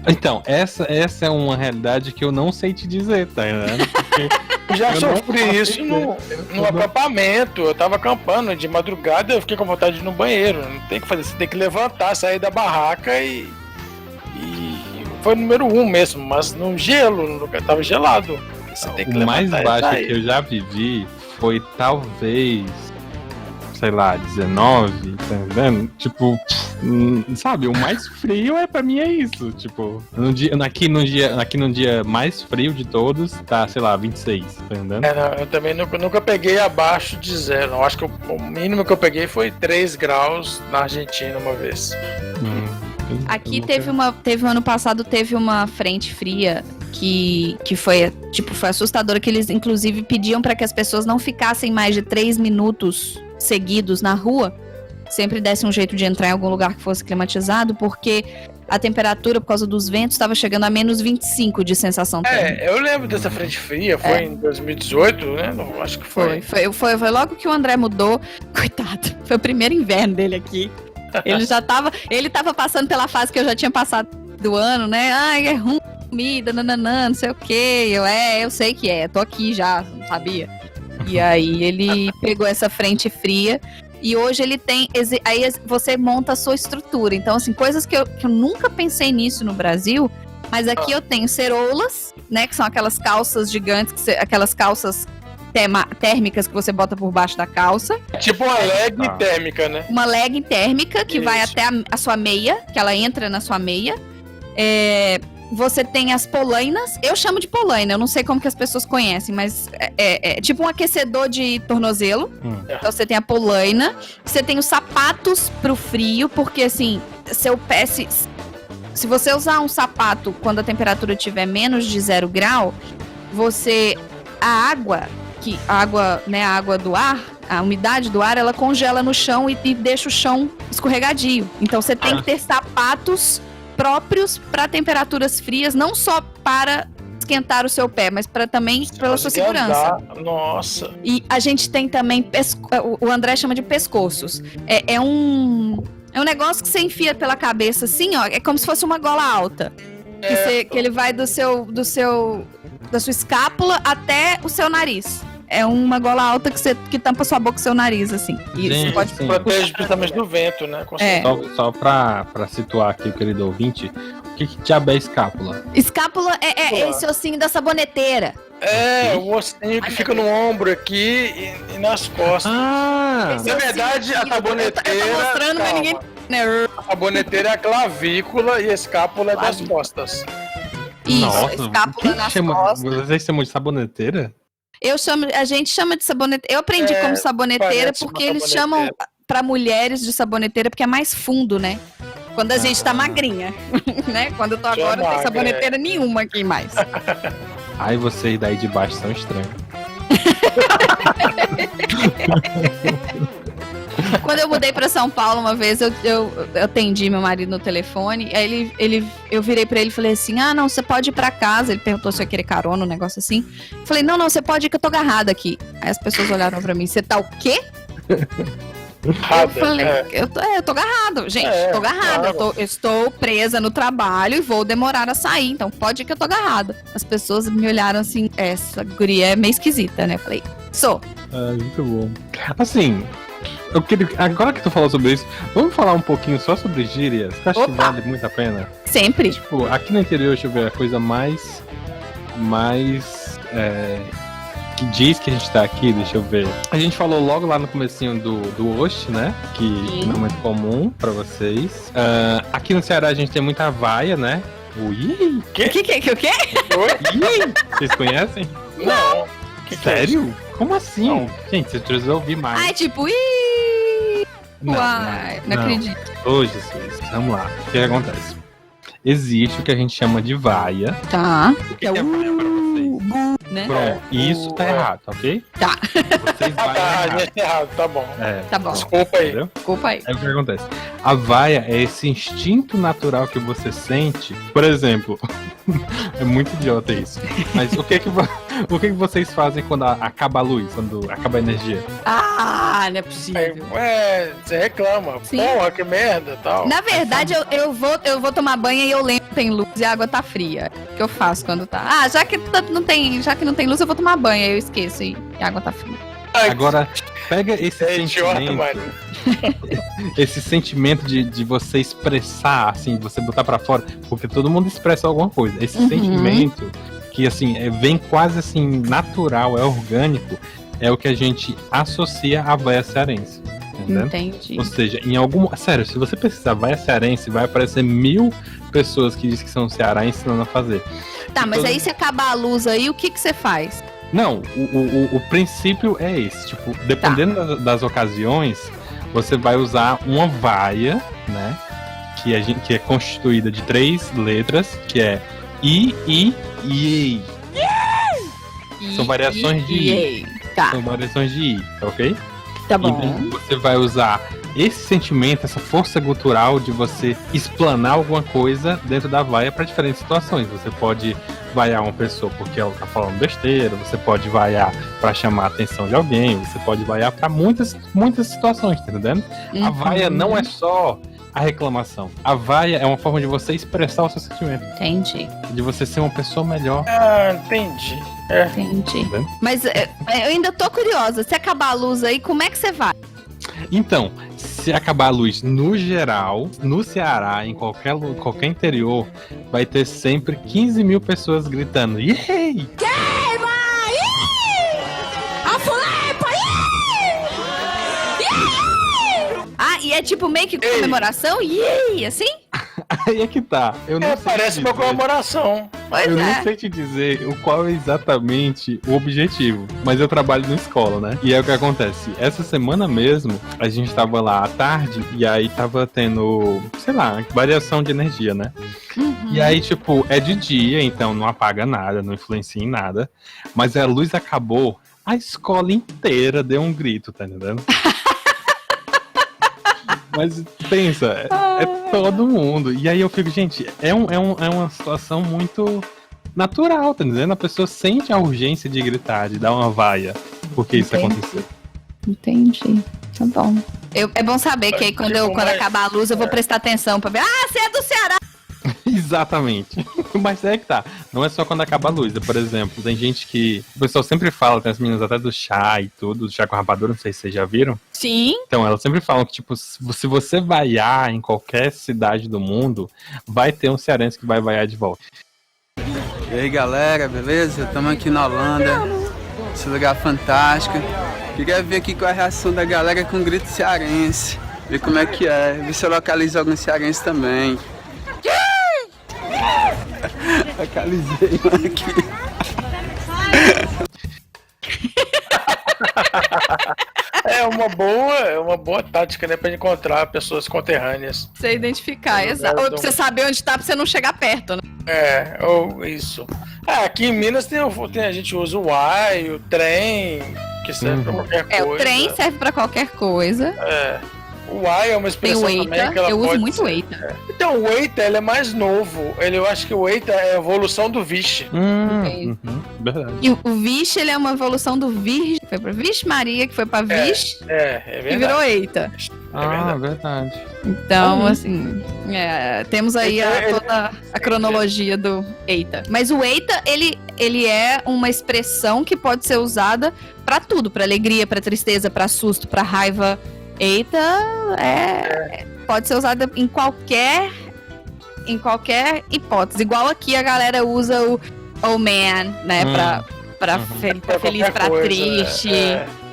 Então, essa é uma realidade que eu não sei te dizer, tá entendendo? Porque Já eu não sofri faço isso ideia. no acampamento. Eu tava acampando de madrugada, eu fiquei com vontade de ir no banheiro. Não tem o que fazer, você tem que levantar, sair da barraca e foi o número 1 mesmo, mas no gelo, no lugar tava gelado. Você tem que O mais levantar e baixo sair. que eu já vivi foi talvez, sei lá, 19, tá entendendo? Tipo, sabe, o mais frio pra mim é isso. Tipo, aqui no dia mais frio de todos, tá, sei lá, 26, tá entendendo? Não, eu também nunca peguei abaixo de 0. Eu acho que o mínimo que eu peguei foi 3 graus na Argentina uma vez. Aqui teve ano passado, teve uma frente fria que foi assustadora, que eles inclusive pediam para que as pessoas não ficassem mais de 3 minutos seguidos na rua, sempre desse um jeito de entrar em algum lugar que fosse climatizado, porque a temperatura, por causa dos ventos, estava chegando a menos 25 de sensação térmica. Eu lembro dessa frente fria, foi em 2018, né? Não, acho que foi. Foi logo que o André mudou. Coitado, foi o primeiro inverno dele aqui. Ele tava passando pela fase que eu já tinha passado do ano, né? Ai, é ruim, comida, nananã, não sei o quê. Eu sei que tô aqui já, não sabia. E aí ele pegou essa frente fria e hoje ele tem, aí você monta a sua estrutura. Então, assim, coisas que eu nunca pensei nisso no Brasil, mas aqui eu tenho ceroulas, né, que são aquelas calças gigantes, aquelas calças térmicas que você bota por baixo da calça. Tipo uma leg térmica, né? Uma leg térmica que vai até a sua meia, que ela entra na sua meia. Você tem as polainas, eu chamo de polaina, eu não sei como que as pessoas conhecem, mas é tipo um aquecedor de tornozelo. Então você tem a polaina, você tem os sapatos pro frio, porque assim, seu pé, se você usar um sapato quando a temperatura tiver menos de 0 grau, a água do ar, a umidade do ar, ela congela no chão e deixa o chão escorregadio. Então você tem que ter sapatos próprios para temperaturas frias, não só para esquentar o seu pé, mas também pela sua segurança. Nossa. E a gente tem também, o André chama de pescoços. É um negócio que você enfia pela cabeça assim, ó, é como se fosse uma gola alta. Que ele vai da sua escápula até o seu nariz. É uma gola alta que tampa sua boca e seu nariz, assim. E Gente, você pode protege principalmente do vento, né? Só pra situar aqui o querido ouvinte, o que diabo é escápula? Escápula é esse ossinho da saboneteira. O ossinho que fica no ombro aqui e nas costas. Na verdade, a saboneteira... Eu tô mostrando, mas ninguém... A saboneteira é a clavícula e a escápula é das costas. Isso, Nossa, escápula nas costas. Vocês chamam de saboneteira? A gente chama de saboneteira. Eu aprendi como saboneteira porque eles chamam pra mulheres de saboneteira porque é mais fundo, né? Quando a gente tá magrinha, né? Quando eu tô agora, não tem saboneteira nenhuma aqui mais. Ai, vocês daí de baixo são estranhos. Quando eu mudei pra São Paulo uma vez, eu atendi meu marido no telefone, aí eu virei pra ele e falei assim, não, você pode ir pra casa. Ele perguntou se eu ia querer carona, um negócio assim. Eu falei, não, você pode ir que eu tô agarrada aqui. Aí as pessoas olharam pra mim, você tá o quê? Eu falei, eu tô agarrado, gente, tô agarrada, eu estou presa no trabalho e vou demorar a sair, então pode ir que eu tô agarrada. As pessoas me olharam assim, essa guria é meio esquisita, né? Eu falei, sou. Muito bom. Assim, eu queria, agora que tu falou sobre isso, vamos falar um pouquinho só sobre gírias, que eu acho que vale muito a pena. Sempre. Tipo, aqui no interior, deixa eu ver, a coisa mais que diz que a gente tá aqui, deixa eu ver. A gente falou logo lá no comecinho do Oxe, né? Que não é muito comum pra vocês. Aqui no Ceará a gente tem muita vaia, né? O Ih! O quê? Vocês conhecem? Não. Sério? Como assim? Não. Gente, vocês precisam ouvir mais. Ai, tipo, Ih! Não acredito. Ô, Jesus, vamos lá. O que acontece? Existe o que a gente chama de vaia. Tá. O que é vaia pra vocês? Né? Pronto, isso tá errado, ok? Tá. Vocês vaiam errado, tá bom. Tá bom. Desculpa aí. Entendeu? Desculpa aí. Aí o que acontece? A vaia é esse instinto natural que você sente. Por exemplo, é muito idiota isso. Mas o que vocês fazem quando acaba a luz, quando acaba a energia? Não é possível. Você reclama. Sim. Porra, que merda, tal. Na verdade, eu vou tomar banho e eu lembro que tem luz e a água tá fria. O que eu faço quando tá? Já que não tem luz, eu vou tomar banho. Aí eu esqueço e a água tá fria. Agora, pega esse sentimento. Esse sentimento de você expressar, assim, de você botar pra fora, porque todo mundo expressa alguma coisa. Esse sentimento que, assim, vem quase assim, natural, é orgânico, é o que a gente associa à vaia cearense. Entendeu? Entendi. Ou seja, sério, se você pesquisar vaia cearense, vai aparecer 1000 pessoas que dizem que são do Ceará ensinando a fazer. Tá, mas aí se acabar a luz aí, o que você faz? Não, o princípio é esse. Tipo, dependendo das ocasiões, você vai usar uma vaia, né? Que é constituída de 3 letras, que é I, ei. São variações de I. Tá. São variações de I, ok? Tá bom. Então, você vai usar esse sentimento, essa força gutural de você explanar alguma coisa dentro da vaia para diferentes situações. Você pode vaiar uma pessoa porque ela tá falando besteira, você pode vaiar para chamar a atenção de alguém, você pode vaiar para muitas situações, tá entendendo? A vaia não é só a reclamação. A vaia é uma forma de você expressar o seu sentimento. Entendi. De você ser uma pessoa melhor. Entendi. Entendi. Mas eu ainda tô curiosa. Se acabar a luz aí, como é que você vai? Então, se acabar a luz no geral, no Ceará, em qualquer interior, vai ter sempre 15 mil pessoas gritando Yay! Queima! A fulepa! E é tipo meio que comemoração? Yay! Assim? Aí é que tá. Eu não sei parece uma comemoração. Eu não sei te dizer qual é exatamente o objetivo, mas eu trabalho na escola, né? E é o que acontece. Essa semana mesmo, a gente tava lá à tarde e aí tava tendo, sei lá, variação de energia, né? E aí, tipo, é de dia, então não apaga nada, não influencia em nada. Mas a luz acabou a escola inteira deu um grito, tá entendendo? Mas pensa, é todo mundo. E aí eu fico, gente, é uma situação muito natural, tá entendendo? A pessoa sente a urgência de gritar, de dar uma vaia, porque isso aconteceu. Entendi. Tá bom. É bom saber que aí quando acabar a luz eu vou prestar atenção pra ver. Ah, você é do Ceará! Exatamente. Mas é que tá. Não é só quando acaba a luz. Por exemplo, tem gente que... O pessoal sempre fala, tem as meninas até do chá e tudo, do chá com rapadura, não sei se vocês já viram. Sim. Então, elas sempre falam que, tipo, se você vaiar em qualquer cidade do mundo, vai ter um cearense que vai vaiar de volta. E aí, galera, beleza? Estamos aqui na Holanda, esse lugar fantástico. Queria ver aqui qual é a reação da galera com grito cearense. Ver como é que é, ver se eu localizo alguns cearenses também. Localizei um aqui. É uma boa tática, né? Pra encontrar pessoas conterrâneas. Você identificar, exato. Ou pra você saber onde tá, pra você não chegar perto, né? Ou isso. Aqui em Minas a gente usa o Y, o trem, que serve pra qualquer coisa. O trem serve pra qualquer coisa. O Y é uma expressão tem o também Eita, que ela eu pode uso muito ser. o Eita. Então, o Eita, ele é mais novo. Eu acho que o Eita é a evolução do Vixe. Verdade. E o Vixe, ele é uma evolução do Virgem. Foi pra Vixe Maria, que foi pra Vixe. É verdade. E virou Eita. Verdade. Então, assim, temos aí toda a cronologia do Eita. Mas o Eita, ele é uma expressão que pode ser usada pra tudo. Pra alegria, pra tristeza, pra susto, pra raiva. Eita pode ser usada em qualquer hipótese. Igual aqui a galera usa o oh man, né? Pra feliz, pra coisa, triste.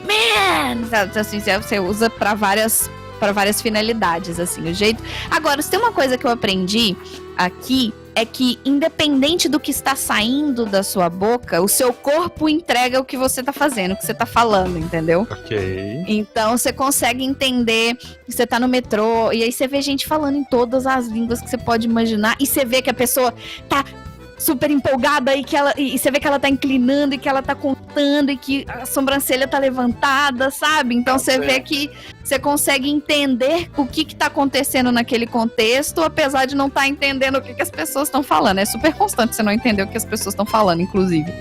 Man! Assim, você usa pra várias finalidades, assim, o jeito. Agora, se tem uma coisa que eu aprendi aqui, é que independente do que está saindo da sua boca, o seu corpo entrega o que você tá fazendo, o que você tá falando, entendeu? Ok. Então você consegue entender que você tá no metrô, e aí você vê gente falando em todas as línguas que você pode imaginar, e você vê que a pessoa tá super empolgada e você vê que ela tá inclinando e que ela tá contando e que a sobrancelha tá levantada, sabe? Então você vê que você consegue entender o que tá acontecendo naquele contexto, apesar de não estar entendendo o que as pessoas estão falando. É super constante você não entender o que as pessoas estão falando, inclusive.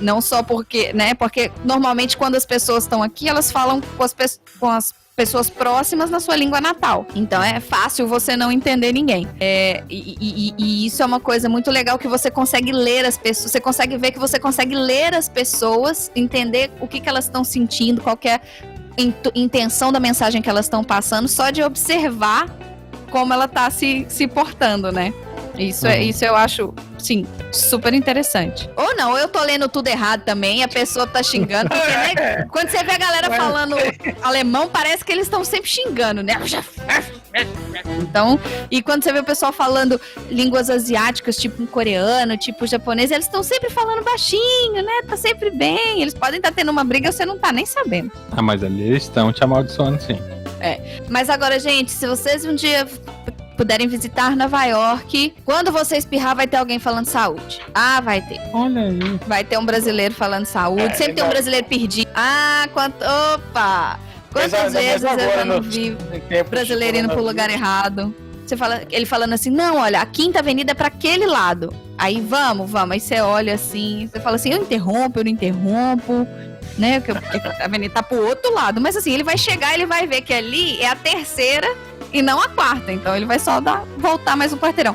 Não só porque, né? Porque normalmente quando as pessoas estão aqui, elas falam com as pessoas próximas na sua língua natal. Então é fácil você não entender ninguém. E isso é uma coisa muito legal, que você consegue ler as pessoas, você consegue ver que você consegue ler as pessoas, entender o que elas estão sentindo, qual que é a intenção da mensagem que elas estão passando, só de observar como ela tá se portando, né? Isso eu acho, sim, super interessante. Ou não, ou eu tô lendo tudo errado também, a pessoa tá xingando, porque, né, quando você vê a galera falando alemão, parece que eles estão sempre xingando, né? Então, e quando você vê o pessoal falando línguas asiáticas, tipo um coreano, tipo japonês, eles estão sempre falando baixinho, né? Tá sempre bem. Eles podem estar tendo uma briga e você não tá nem sabendo. Mas ali eles estão te amaldiçoando, sim. Mas agora, gente, se vocês um dia puderem visitar Nova York, quando você espirrar, vai ter alguém falando saúde. Vai ter. Olha aí. Vai ter um brasileiro falando saúde. Sempre tem um brasileiro perdido. Opa! Quantas vezes eu já não vi brasileiro indo pro lugar errado? Ele falando assim, não, olha, a Quinta Avenida é pra aquele lado. Aí vamos. Aí você olha assim, você fala assim, eu não interrompo, né? Porque a avenida tá pro outro lado. Mas assim, ele vai chegar, ele vai ver que ali é a terceira e não a quarta. Então ele vai só voltar mais um quarteirão.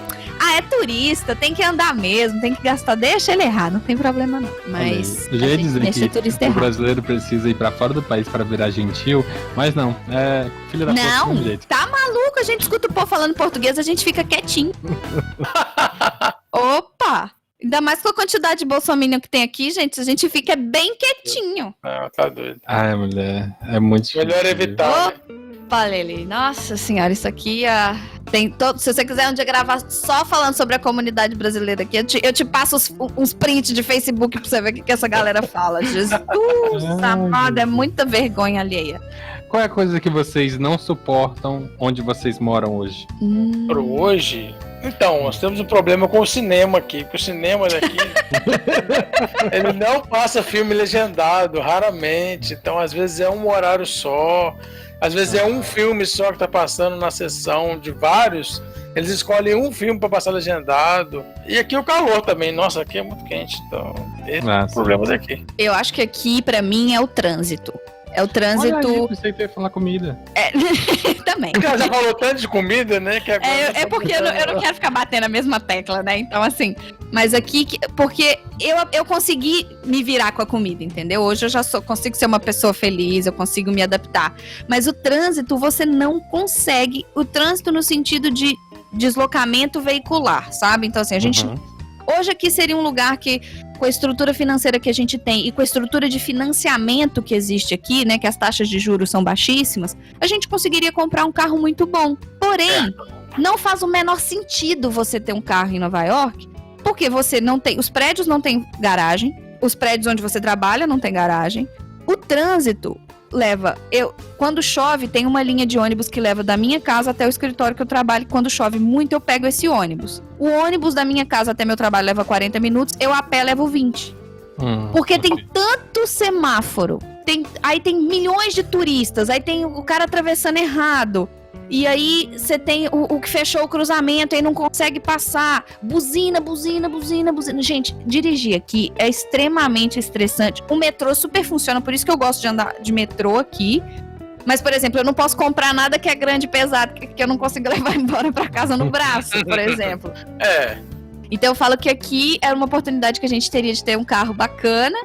É turista, tem que andar mesmo, tem que gastar. Deixa ele errar, não tem problema não. Mas eu já ia dizer deixa que turista o errar. brasileiro precisa ir pra fora do país pra virar gentil, mas não, filho da puta, Não, do jeito. tá maluco, a gente escuta o povo falando português, a gente fica quietinho. Opa! Ainda mais com a quantidade de bolsominion que tem aqui, gente, a gente fica bem quietinho. Tá doido. Mulher, é muito difícil. Melhor evitar. Opa, Lili, nossa senhora, isso aqui tem todo. Se você quiser um dia gravar só falando sobre a comunidade brasileira aqui, eu te passo uns prints de Facebook pra você ver o que essa galera fala. Jesus amado, é muita vergonha alheia. Qual é a coisa que vocês não suportam onde vocês moram hoje? Pro hoje, Então, nós temos um problema com o cinema aqui, porque o cinema daqui, ele não passa filme legendado, raramente, então às vezes é um horário só, às vezes é um filme só que tá passando na sessão de vários, eles escolhem um filme para passar legendado, e aqui o calor também, nossa, aqui é muito quente, então esse é o problema daqui. Eu acho que aqui, pra mim, é o trânsito. É o trânsito... Olha aí, pensei que ia falar comida. Também. Ela já falou tanto de comida, né? Que agora É porque eu não quero ficar batendo a mesma tecla, né? Então, assim, mas aqui, porque eu consegui me virar com a comida, entendeu? Hoje eu já consigo ser uma pessoa feliz, eu consigo me adaptar. Mas o trânsito, você não consegue. O trânsito no sentido de deslocamento veicular, sabe? Então, assim, a gente... Hoje aqui seria um lugar que, com a estrutura financeira que a gente tem e com a estrutura de financiamento que existe aqui, né, que as taxas de juros são baixíssimas, a gente conseguiria comprar um carro muito bom. Porém, não faz o menor sentido você ter um carro em Nova York, porque você não tem... Os prédios não têm garagem, os prédios onde você trabalha não tem garagem, o trânsito leva... Quando chove, tem uma linha de ônibus que leva da minha casa até o escritório que eu trabalho. Quando chove muito, eu pego esse ônibus. O ônibus da minha casa até meu trabalho leva 40 minutos, eu a pé levo 20. Porque tem tanto semáforo, aí tem milhões de turistas, aí tem o cara atravessando errado, e aí você tem o que fechou o cruzamento e não consegue passar, buzina. Gente, dirigir aqui é extremamente estressante. O metrô super funciona, por isso que eu gosto de andar de metrô aqui. Mas, por exemplo, eu não posso comprar nada que é grande e pesado, que eu não consigo levar embora pra casa no braço, por exemplo. Então eu falo que aqui é uma oportunidade que a gente teria de ter um carro bacana,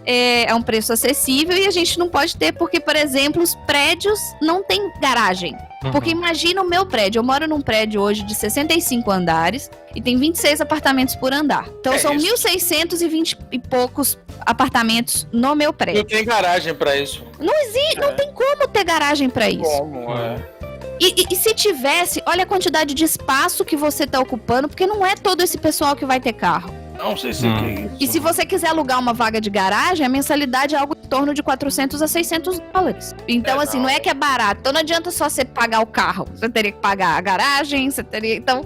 é um preço acessível, e a gente não pode ter porque, por exemplo, os prédios não têm garagem. Porque imagina o meu prédio, eu moro num prédio hoje de 65 andares e tem 26 apartamentos por andar. Então são 1.620 e poucos apartamentos no meu prédio. Não tem garagem pra isso. Não existe, não tem como ter garagem pra isso. Como, E se tivesse, olha a quantidade de espaço que você tá ocupando, porque não é todo esse pessoal que vai ter carro. Não sei se é isso. E se você quiser alugar uma vaga de garagem, a mensalidade é algo em torno de 400 a 600 dólares. Então, assim, não é que é barato. Então, não adianta só você pagar o carro. Você teria que pagar a garagem, você teria... Então,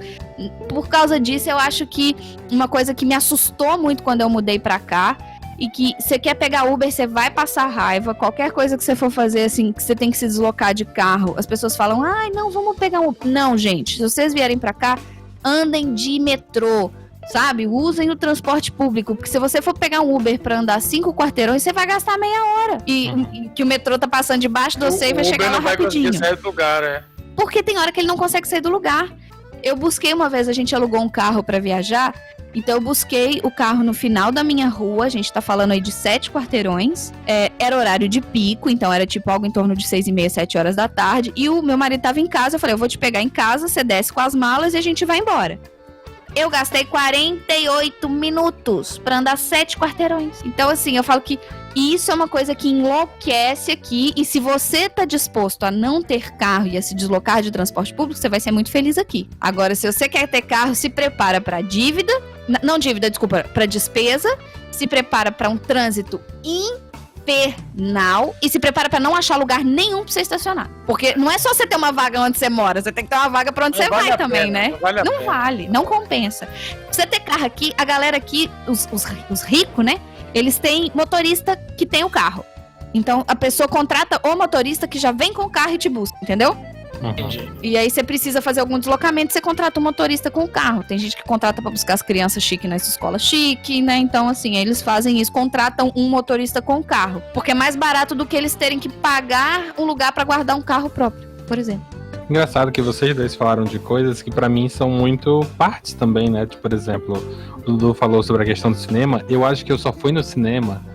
por causa disso, eu acho que uma coisa que me assustou muito quando eu mudei pra cá, e que você quer pegar Uber, você vai passar raiva. Qualquer coisa que você for fazer, assim, que você tem que se deslocar de carro, as pessoas falam, ai, não, vamos pegar um Uber. Não, gente, se vocês vierem pra cá, andem de metrô. Sabe? Usem o transporte público, porque se você for pegar um Uber pra andar 5 quarteirões, você vai gastar meia hora. E que o metrô tá passando debaixo de você e vai chegar lá rapidinho. Uber não vai conseguir sair do lugar, Porque tem hora que ele não consegue sair do lugar. Eu busquei uma vez, a gente alugou um carro pra viajar, então eu busquei o carro no final da minha rua, a gente tá falando aí de 7 quarteirões, era horário de pico, então era tipo algo em torno de 6h30, 7 horas da tarde, e o meu marido tava em casa, eu falei, eu vou te pegar em casa, você desce com as malas e a gente vai embora. Eu gastei 48 minutos pra andar 7 quarteirões. Então, assim, eu falo que isso é uma coisa que enlouquece aqui. E se você tá disposto a não ter carro e a se deslocar de transporte público, você vai ser muito feliz aqui. Agora, se você quer ter carro, se prepara pra dívida. Não dívida, desculpa, pra despesa. Se prepara pra um trânsito infernal. E se prepara pra não achar lugar nenhum pra você estacionar. Porque não é só você ter uma vaga onde você mora, você tem que ter uma vaga pra onde você vai também, né? Não vale, não compensa. Pra você ter carro aqui, a galera aqui, os ricos, né? Eles têm motorista que tem o carro. Então a pessoa contrata o motorista que já vem com o carro e te busca, entendeu? E aí você precisa fazer algum deslocamento, você contrata um motorista com o carro. Tem gente que contrata pra buscar as crianças chique nessa escola chique, né? Então, assim, eles fazem isso, contratam um motorista com o carro. Porque é mais barato do que eles terem que pagar um lugar pra guardar um carro próprio, por exemplo. Engraçado que vocês dois falaram de coisas que pra mim são muito partes também, né? Tipo, por exemplo, o Dudu falou sobre a questão do cinema. Eu acho que eu só fui no cinema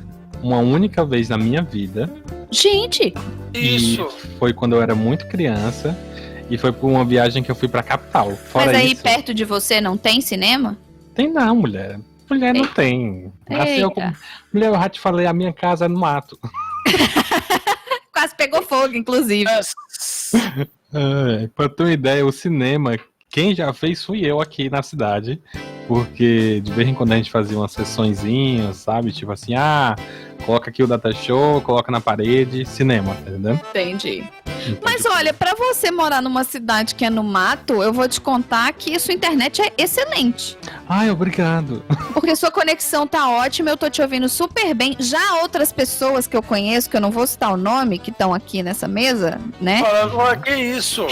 uma única vez na minha vida. Gente! Isso! E foi quando eu era muito criança. E foi por uma viagem que eu fui pra capital. Fora Mas aí isso, perto de você não tem cinema? Tem não, mulher. Mulher não tem. Assim, mulher, eu já te falei, a minha casa é no mato. Quase pegou fogo, inclusive. Pra ter uma ideia, o cinema, quem já fez fui eu aqui na cidade. Porque de vez em quando a gente fazia umas sessõezinhas, sabe? Tipo assim, coloca aqui o data show, coloca na parede, cinema, tá entendendo? Entendi. Então, Mas tipo, olha, pra você morar numa cidade que é no mato, eu vou te contar que a sua internet é excelente. ai, obrigado. Porque sua conexão tá ótima, eu tô te ouvindo super bem. Já outras pessoas que eu conheço, que eu não vou citar o nome, que estão aqui nessa mesa, né? Falando, olha, que isso?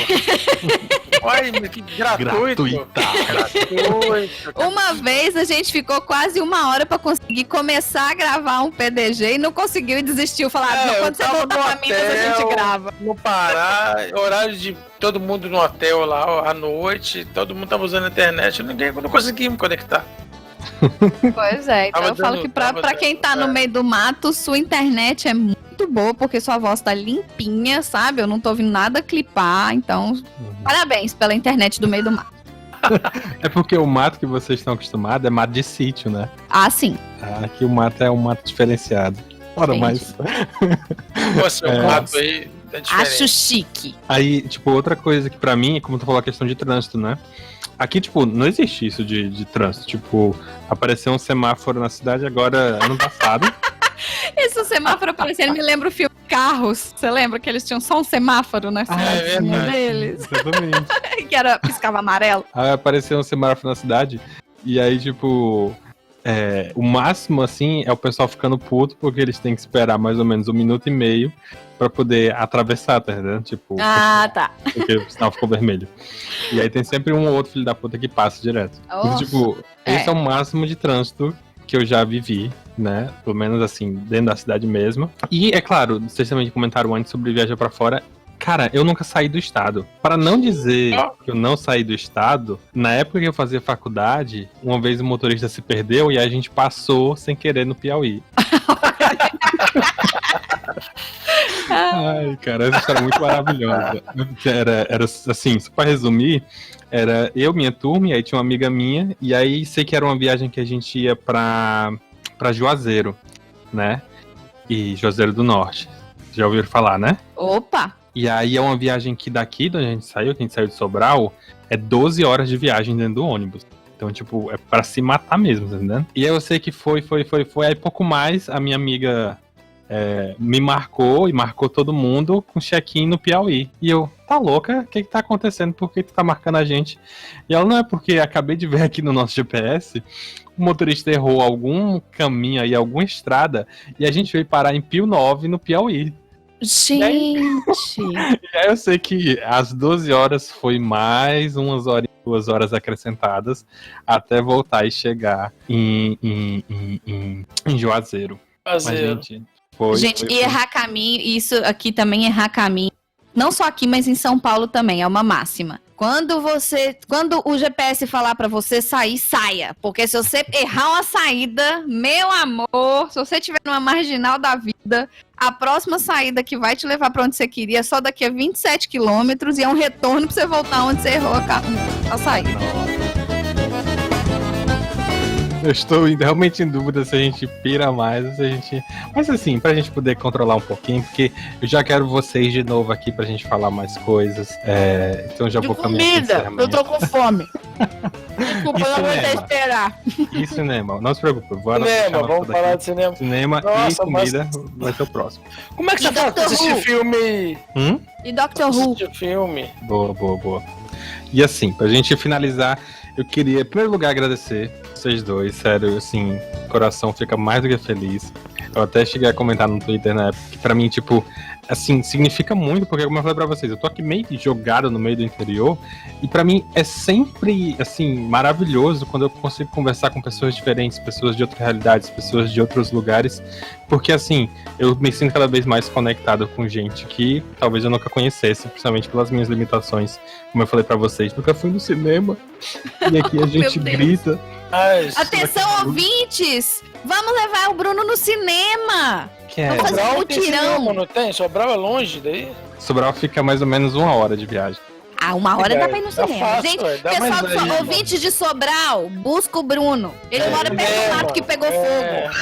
Olha, que gratuito. Gratuito. Uma vez a gente ficou quase 1 hora pra conseguir começar a gravar um PDG e não conseguiu e desistiu. Falaram, É, quando você eu tava voltar no pra Minas a gente hotel. grava. No Pará, horário de todo mundo no hotel lá à noite, todo mundo tava usando a internet, ninguém não conseguia me conectar. Pois é, então Tava eu falo dando- que pra tava quem tá dando- no meio do mato, sua internet é muito boa, porque sua voz tá limpinha, sabe? Eu não tô ouvindo nada clipar, então parabéns pela internet do meio do mato. É porque o mato que vocês estão acostumados é mato de sítio, né? Ah, sim. Aqui o mato é um mato diferenciado. Ora, Entendi. mas. Nossa, o mato aí tá diferente. Acho chique. Aí, tipo, outra coisa que pra mim, como tu falou, a questão de trânsito, né? Aqui, tipo, não existe isso de trânsito. Tipo, apareceu um semáforo na cidade agora, ano passado. Esse semáforo aparecendo me lembra o filme Carros. Você lembra que eles tinham só um semáforo na é cidadezinha verdade. deles? Exatamente. Que era, piscava amarelo. Aí apareceu um semáforo na cidade. E aí, tipo, o máximo, assim, é o pessoal ficando puto porque eles têm que esperar mais ou menos 1 minuto e meio pra poder atravessar, tá entendendo? Tipo, Ah, tá. porque o sinal ficou vermelho. E aí tem sempre um ou outro filho da puta que passa direto. Oh, Então, tipo, esse é. é o máximo de trânsito que eu já vivi, né? Pelo menos assim, dentro da cidade mesmo. E é claro, vocês também comentaram antes sobre viajar pra fora. Cara, eu nunca saí do estado. Para não dizer que eu não saí do estado, na época que eu fazia faculdade, uma vez o motorista se perdeu e a gente passou sem querer no Piauí. Ai, cara, essa história é muito maravilhosa. Era assim, só pra resumir, era eu, minha turma, e aí tinha uma amiga minha, e aí sei que era uma viagem que a gente ia pra Juazeiro, né? E Juazeiro do Norte. Já ouviram falar, né? Opa! E aí é uma viagem que daqui, de onde a gente saiu, de Sobral, é 12 horas de viagem dentro do ônibus. Então, tipo, é pra se matar mesmo, tá entendendo? E aí eu sei que foi. Aí pouco mais, a minha amiga me marcou e marcou todo mundo com check-in no Piauí. E eu, tá louca? O que tá acontecendo? Por que tu tá marcando a gente? E ela, não é porque acabei de ver aqui no nosso GPS, o motorista errou algum caminho aí, alguma estrada, e a gente veio parar em Pio 9, no Piauí. Gente! E aí eu sei que às 12 horas foi mais 2 horas acrescentadas até voltar e chegar em Juazeiro. A gente foi. Gente, e errar caminho, isso aqui também errar caminho. Não só aqui, mas em São Paulo também, é uma máxima. Quando o GPS falar pra você sair, saia. Porque se você errar uma saída, meu amor, se você estiver numa marginal da vida, a próxima saída que vai te levar pra onde você queria é só daqui a 27 quilômetros e é um retorno pra você voltar onde você errou a saída. Eu estou realmente em dúvida se a gente pira mais ou se a gente. Mas assim, pra gente poder controlar um pouquinho, porque eu já quero vocês de novo aqui pra gente falar mais coisas. Então já vou caminhar pro encerramento. Eu tô com fome. Desculpa, E eu não vou cinema? esperar. E cinema, não se preocupe. Vou Cinema, vamos falar de cinema. Cinema e Nossa, comida vai ser o próximo. Como é que E você fala Doctor assistir Who? filme? E Doctor Who? Assistir filme. Boa. E assim, pra gente finalizar, eu queria, em primeiro lugar, agradecer vocês dois. Sério, assim, o coração fica mais do que feliz. Eu até cheguei a comentar no Twitter na época que pra mim, tipo, assim, significa muito, porque como eu falei pra vocês, eu tô aqui meio jogado no meio do interior, e pra mim é sempre, assim, maravilhoso quando eu consigo conversar com pessoas diferentes, pessoas de outras realidades, pessoas de outros lugares, porque assim, eu me sinto cada vez mais conectado com gente que talvez eu nunca conhecesse, principalmente pelas minhas limitações, como eu falei pra vocês, nunca fui no cinema, e aqui a gente Deus. grita. Mas, Atenção, ouvintes! Vamos levar o Bruno no cinema! Que é, Vamos fazer um Sobral tem mutirão. cinema, não tem? Sobral é longe daí? Sobral fica mais ou menos 1 hora de viagem. Ah, 1 hora dá pra ir no Dá cinema. fácil, Gente, ué, dá pessoal mais do aí, mano. ouvintes de Sobral, busca o Bruno. Ele mora perto do mato que pegou fogo.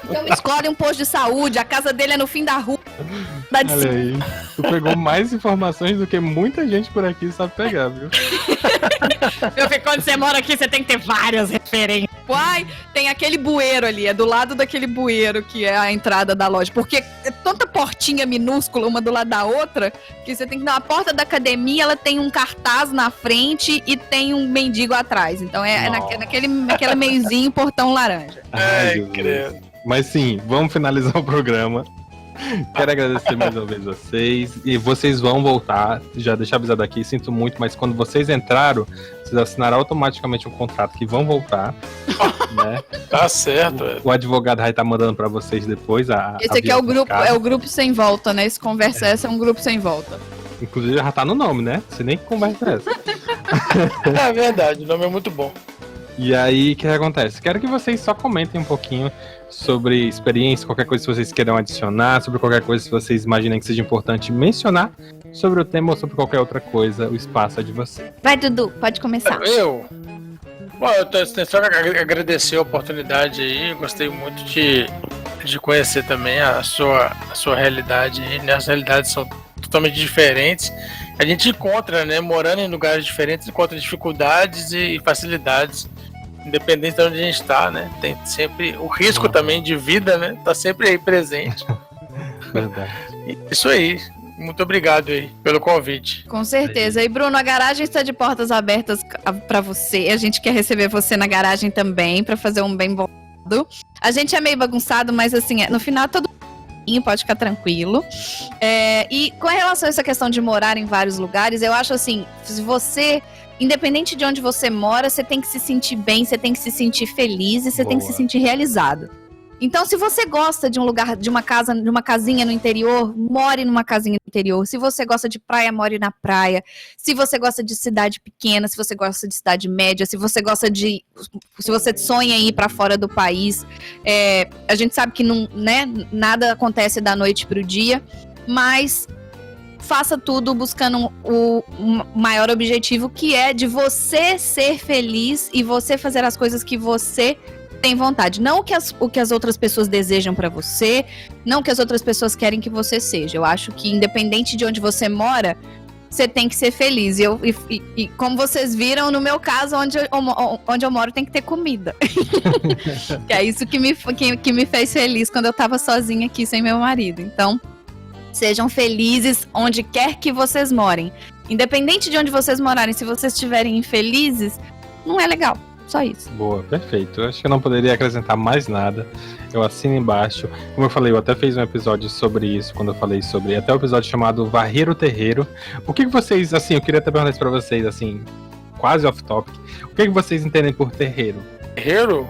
fogo. Escolhe um posto de saúde, a casa dele é no fim da rua. Olha aí, tu pegou mais informações do que muita gente por aqui sabe pegar, viu? Meu filho, quando você mora aqui, você tem que ter várias referências. Uai, tem aquele bueiro ali, é do lado daquele bueiro que é a entrada da loja. Porque é tanta portinha minúscula, uma do lado da outra, que você tem que dar a porta da academia, ela tem um cartaz na frente e tem um mendigo atrás. Então é naquele meiozinho, portão laranja. Ai, Jesus. credo. Mas sim, vamos finalizar o programa. Quero agradecer mais uma vez vocês. E vocês vão voltar. Já deixar avisado aqui, sinto muito, mas quando vocês entraram, vocês assinaram automaticamente um contrato que vão voltar. Né? Tá certo. O advogado vai estar mandando pra vocês depois. Esse aqui é o grupo sem volta, né? Esse Conversa Essa é um grupo sem volta. Inclusive já tá no nome, né? Você nem conversa essa. É verdade, o nome é muito bom. E aí, o que acontece? Quero que vocês só comentem um pouquinho sobre experiência, qualquer coisa que vocês queiram adicionar, sobre qualquer coisa que vocês imaginam que seja importante mencionar, sobre o tema ou sobre qualquer outra coisa, o espaço é de você. Vai, Dudu, pode começar. Bom, eu tenho só que agradecer a oportunidade aí, gostei muito de conhecer também a sua realidade aí, né? As realidades são totalmente diferentes. A gente encontra, né, morando em lugares diferentes, encontra dificuldades e facilidades, independente de onde a gente está, né? Tem sempre o risco também de vida, né? Tá sempre aí presente. Verdade. Isso aí. Muito obrigado aí pelo convite. Com certeza. E Bruno, a garagem está de portas abertas para você. A gente quer receber você na garagem também para fazer um bem bolado. A gente é meio bagunçado, mas assim, no final todo pode ficar tranquilo. E com relação a essa questão de morar em vários lugares, eu acho assim, se você, independente de onde você mora, você tem que se sentir bem, você tem que se sentir feliz e você tem que se sentir realizado. Então, se você gosta de um lugar, de uma casa, de uma casinha no interior, more numa casinha no interior. Se você gosta de praia, more na praia. Se você gosta de cidade pequena, se você gosta de cidade média, se você sonha em ir para fora do país, a gente sabe que não, né, nada acontece da noite para o dia, mas faça tudo buscando o maior objetivo, que é de você ser feliz e você fazer as coisas que você tem vontade, não o que as outras pessoas desejam pra você, não o que as outras pessoas querem que você seja. Eu acho que independente de onde você mora, você tem que ser feliz. E como vocês viram, no meu caso, onde eu moro tem que ter comida. Que é isso que me fez feliz quando eu tava sozinha aqui sem meu marido. Então, sejam felizes onde quer que vocês morem. Independente de onde vocês morarem, se vocês estiverem infelizes, não é legal. Só isso. Boa, perfeito. Eu acho que eu não poderia acrescentar mais nada. Eu assino embaixo. Como eu falei, eu até fiz um episódio sobre isso, quando eu falei sobre... Até o episódio chamado Varrer o Terreiro. O que vocês, assim, eu queria até perguntar isso pra vocês, assim, quase off-topic. O que vocês entendem por terreiro? Terreiro?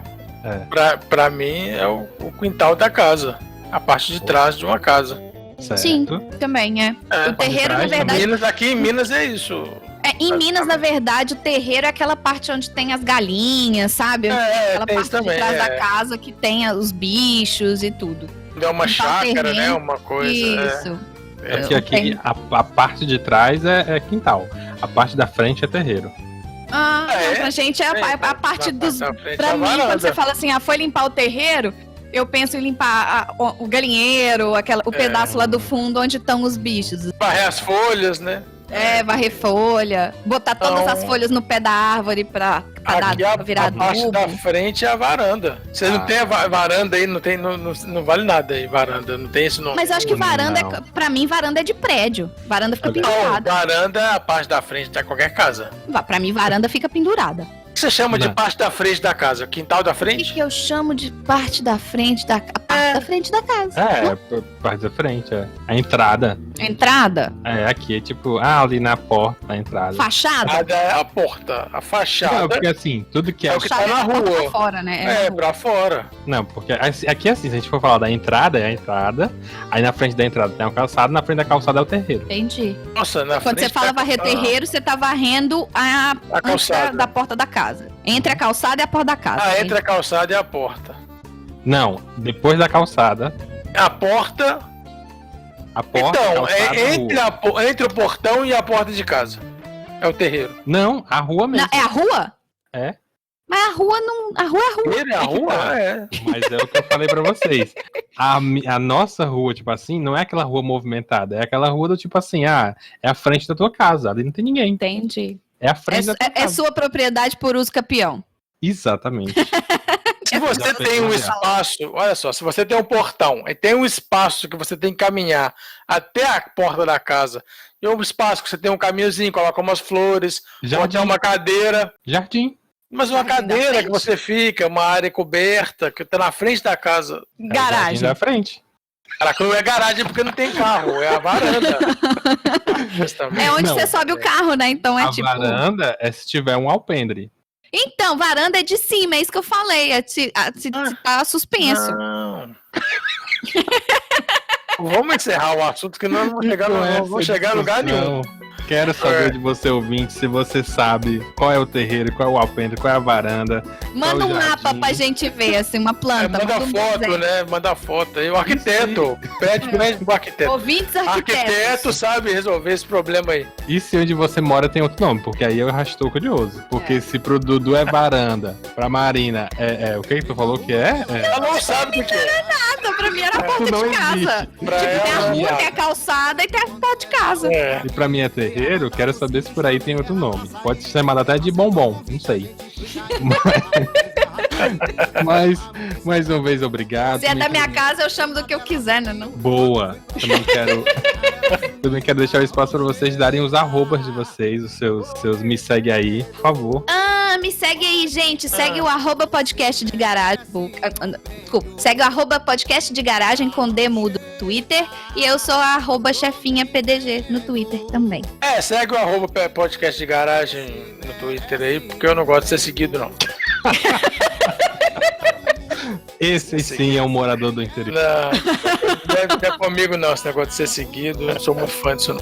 Pra mim, é o quintal da casa. A parte de trás de uma casa. Certo. Sim, também é. O terreiro, na verdade... Aqui em Minas é isso. Em Minas, na verdade, o terreiro é aquela parte onde tem as galinhas, sabe? Aquela parte também, de trás da casa que tem os bichos e tudo. É uma chácara, né? Uma coisa. Isso. Aqui a parte de trás é quintal. A parte da frente é terreiro. Pra gente é a parte dos... Pra mim, quando você fala assim, foi limpar o terreiro... Eu penso em limpar o galinheiro, o pedaço lá do fundo onde estão os bichos. Varrer as folhas, né? Varrer folha, botar todas as folhas no pé da árvore pra virar adubo. A parte da frente é a varanda. Você não tem a varanda aí, não vale nada aí, varanda, não tem esse nome. Mas eu acho que varanda, pra mim, varanda é de prédio. Varanda fica pendurada. Varanda é a parte da frente de qualquer casa. Pra mim, varanda fica pendurada. O que você chama de parte da frente da casa? Quintal da frente? O que eu chamo de parte da frente da parte da frente da casa? Parte da frente, A entrada. Entrada? Aqui é tipo, ali na porta, a entrada. Fachada? É a porta, a fachada. Não, porque assim, tudo que é o que tá na rua. Pra fora, né? Pra fora. Não, porque aqui assim, se a gente for falar da entrada, é a entrada. Aí na frente da entrada tem uma calçada, na frente da calçada é o terreiro. Entendi. Nossa, quando você fala varrer terreiro, você tá varrendo a calçada da porta da casa. Entre a calçada e a porta da casa. Entre a calçada e a porta. Não, depois da calçada. A porta. Então, entre o portão e a porta de casa. É o terreiro. Não, a rua mesmo. É a rua? É. Mas a rua não. A rua é rua. Ele é a rua? É. Mas é o que eu falei pra vocês. A nossa rua, tipo assim, não é aquela rua movimentada. É aquela rua do tipo assim, é a frente da tua casa. Ali não tem ninguém. Entendi. É a frente da tua É casa. sua propriedade por uso capião. Exatamente. Se você tem um espaço, olha só, se você tem um portão e tem um espaço que você tem que caminhar até a porta da casa, e um espaço que você tem um caminhozinho, coloca umas flores, pode ter uma cadeira, Jardim. mas uma Jardim da cadeira frente. que você fica, uma área coberta, que tá na frente da casa. Jardim Garagem. da frente. Caraca, não é garagem porque não tem carro, é a varanda. Mas também- É onde Não, você sobe o carro, né? Então é A tipo. varanda é se tiver um alpendre. Então, varanda é de cima, é isso que eu falei. É se tá suspenso. Não. Vamos encerrar o assunto, que nós não vamos chegar a lugar nenhum. Quero saber É. de você, ouvinte, se você sabe qual é o terreiro, qual é o alpendre, qual é a varanda. Manda um Qual o mapa jardim? pra gente ver, assim, uma planta. Manda um foto, desenho. né? Manda foto aí. O arquiteto. Pede pro arquiteto. Ouvintes arquitetos. Arquiteto sabe resolver esse problema aí. E se onde você mora tem outro nome? Porque aí eu já estou curioso. Porque se pro Dudu é varanda, pra Marina o que tu falou que é? Ela não sabe o que é. Nada, pra mim era a porta Não de casa. existe. Pra Tipo, tem a ela, rua, é. tem a calçada e tem a porta de casa. É. E pra mim é terreiro, quero saber se por aí tem outro nome. Pode ser chamado até de bombom, não sei. Mas, mais uma vez, obrigado. Se é da Também minha quero- casa, eu chamo do que eu quiser, né? Não? Boa. Também quero deixar o espaço para vocês darem os arrobas de vocês, os seus me segue aí, por favor. Me segue aí, gente. Segue o @podcast de garagem. Desculpa. Segue o @podcast de garagem com D mudo no Twitter. E eu sou a @chefinhapdg no Twitter também. Segue o @podcast de garagem no Twitter aí, porque eu não gosto de ser seguido, não. Esse sim é um morador do interior. Não deve comigo não, esse negócio de ser seguido. Eu não sou muito fã disso, não.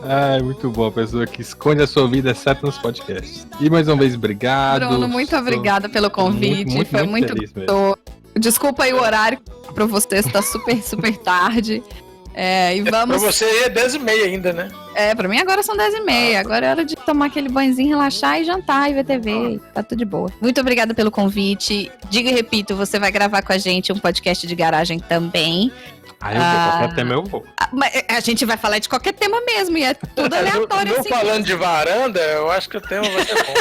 Ai, muito bom. A pessoa que esconde a sua vida, exceto nos podcasts. E mais uma vez, obrigado. Bruno, muito obrigada pelo convite. Foi muito feliz mesmo. gostoso. Desculpa aí o horário pra você, está super, super tarde. E Pra vamos. você é 10h30 ainda, né? Pra mim agora são 10h30. Agora é hora de tomar aquele banhozinho, relaxar e jantar e ver TV. Tá tudo de boa. Muito obrigada pelo convite. Digo e repito, você vai gravar com a gente um podcast de garagem também. Eu vou, qualquer tema eu vou. Mas a gente vai falar de qualquer tema mesmo, e é tudo aleatório Eu assim. falando de varanda, eu acho que o tema vai ser bom.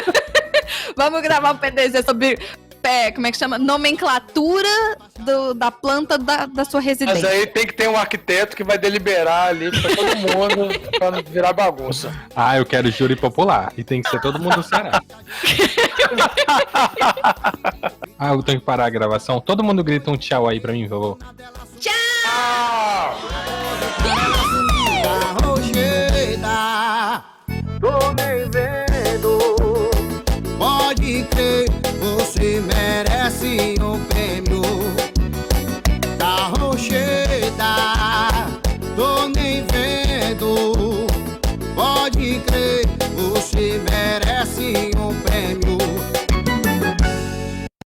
Vamos gravar um PDZ sobre, como é que chama? Nomenclatura da planta da sua Mas residência. aí tem que ter um arquiteto que vai deliberar ali pra todo mundo, pra não virar bagunça. Eu quero júri popular. E tem que ser todo mundo do Ceará. Eu tenho que parar a gravação. Todo mundo grita um tchau aí pra mim, por favor. Tô nem vendo. Pode crer, você merece um prêmio.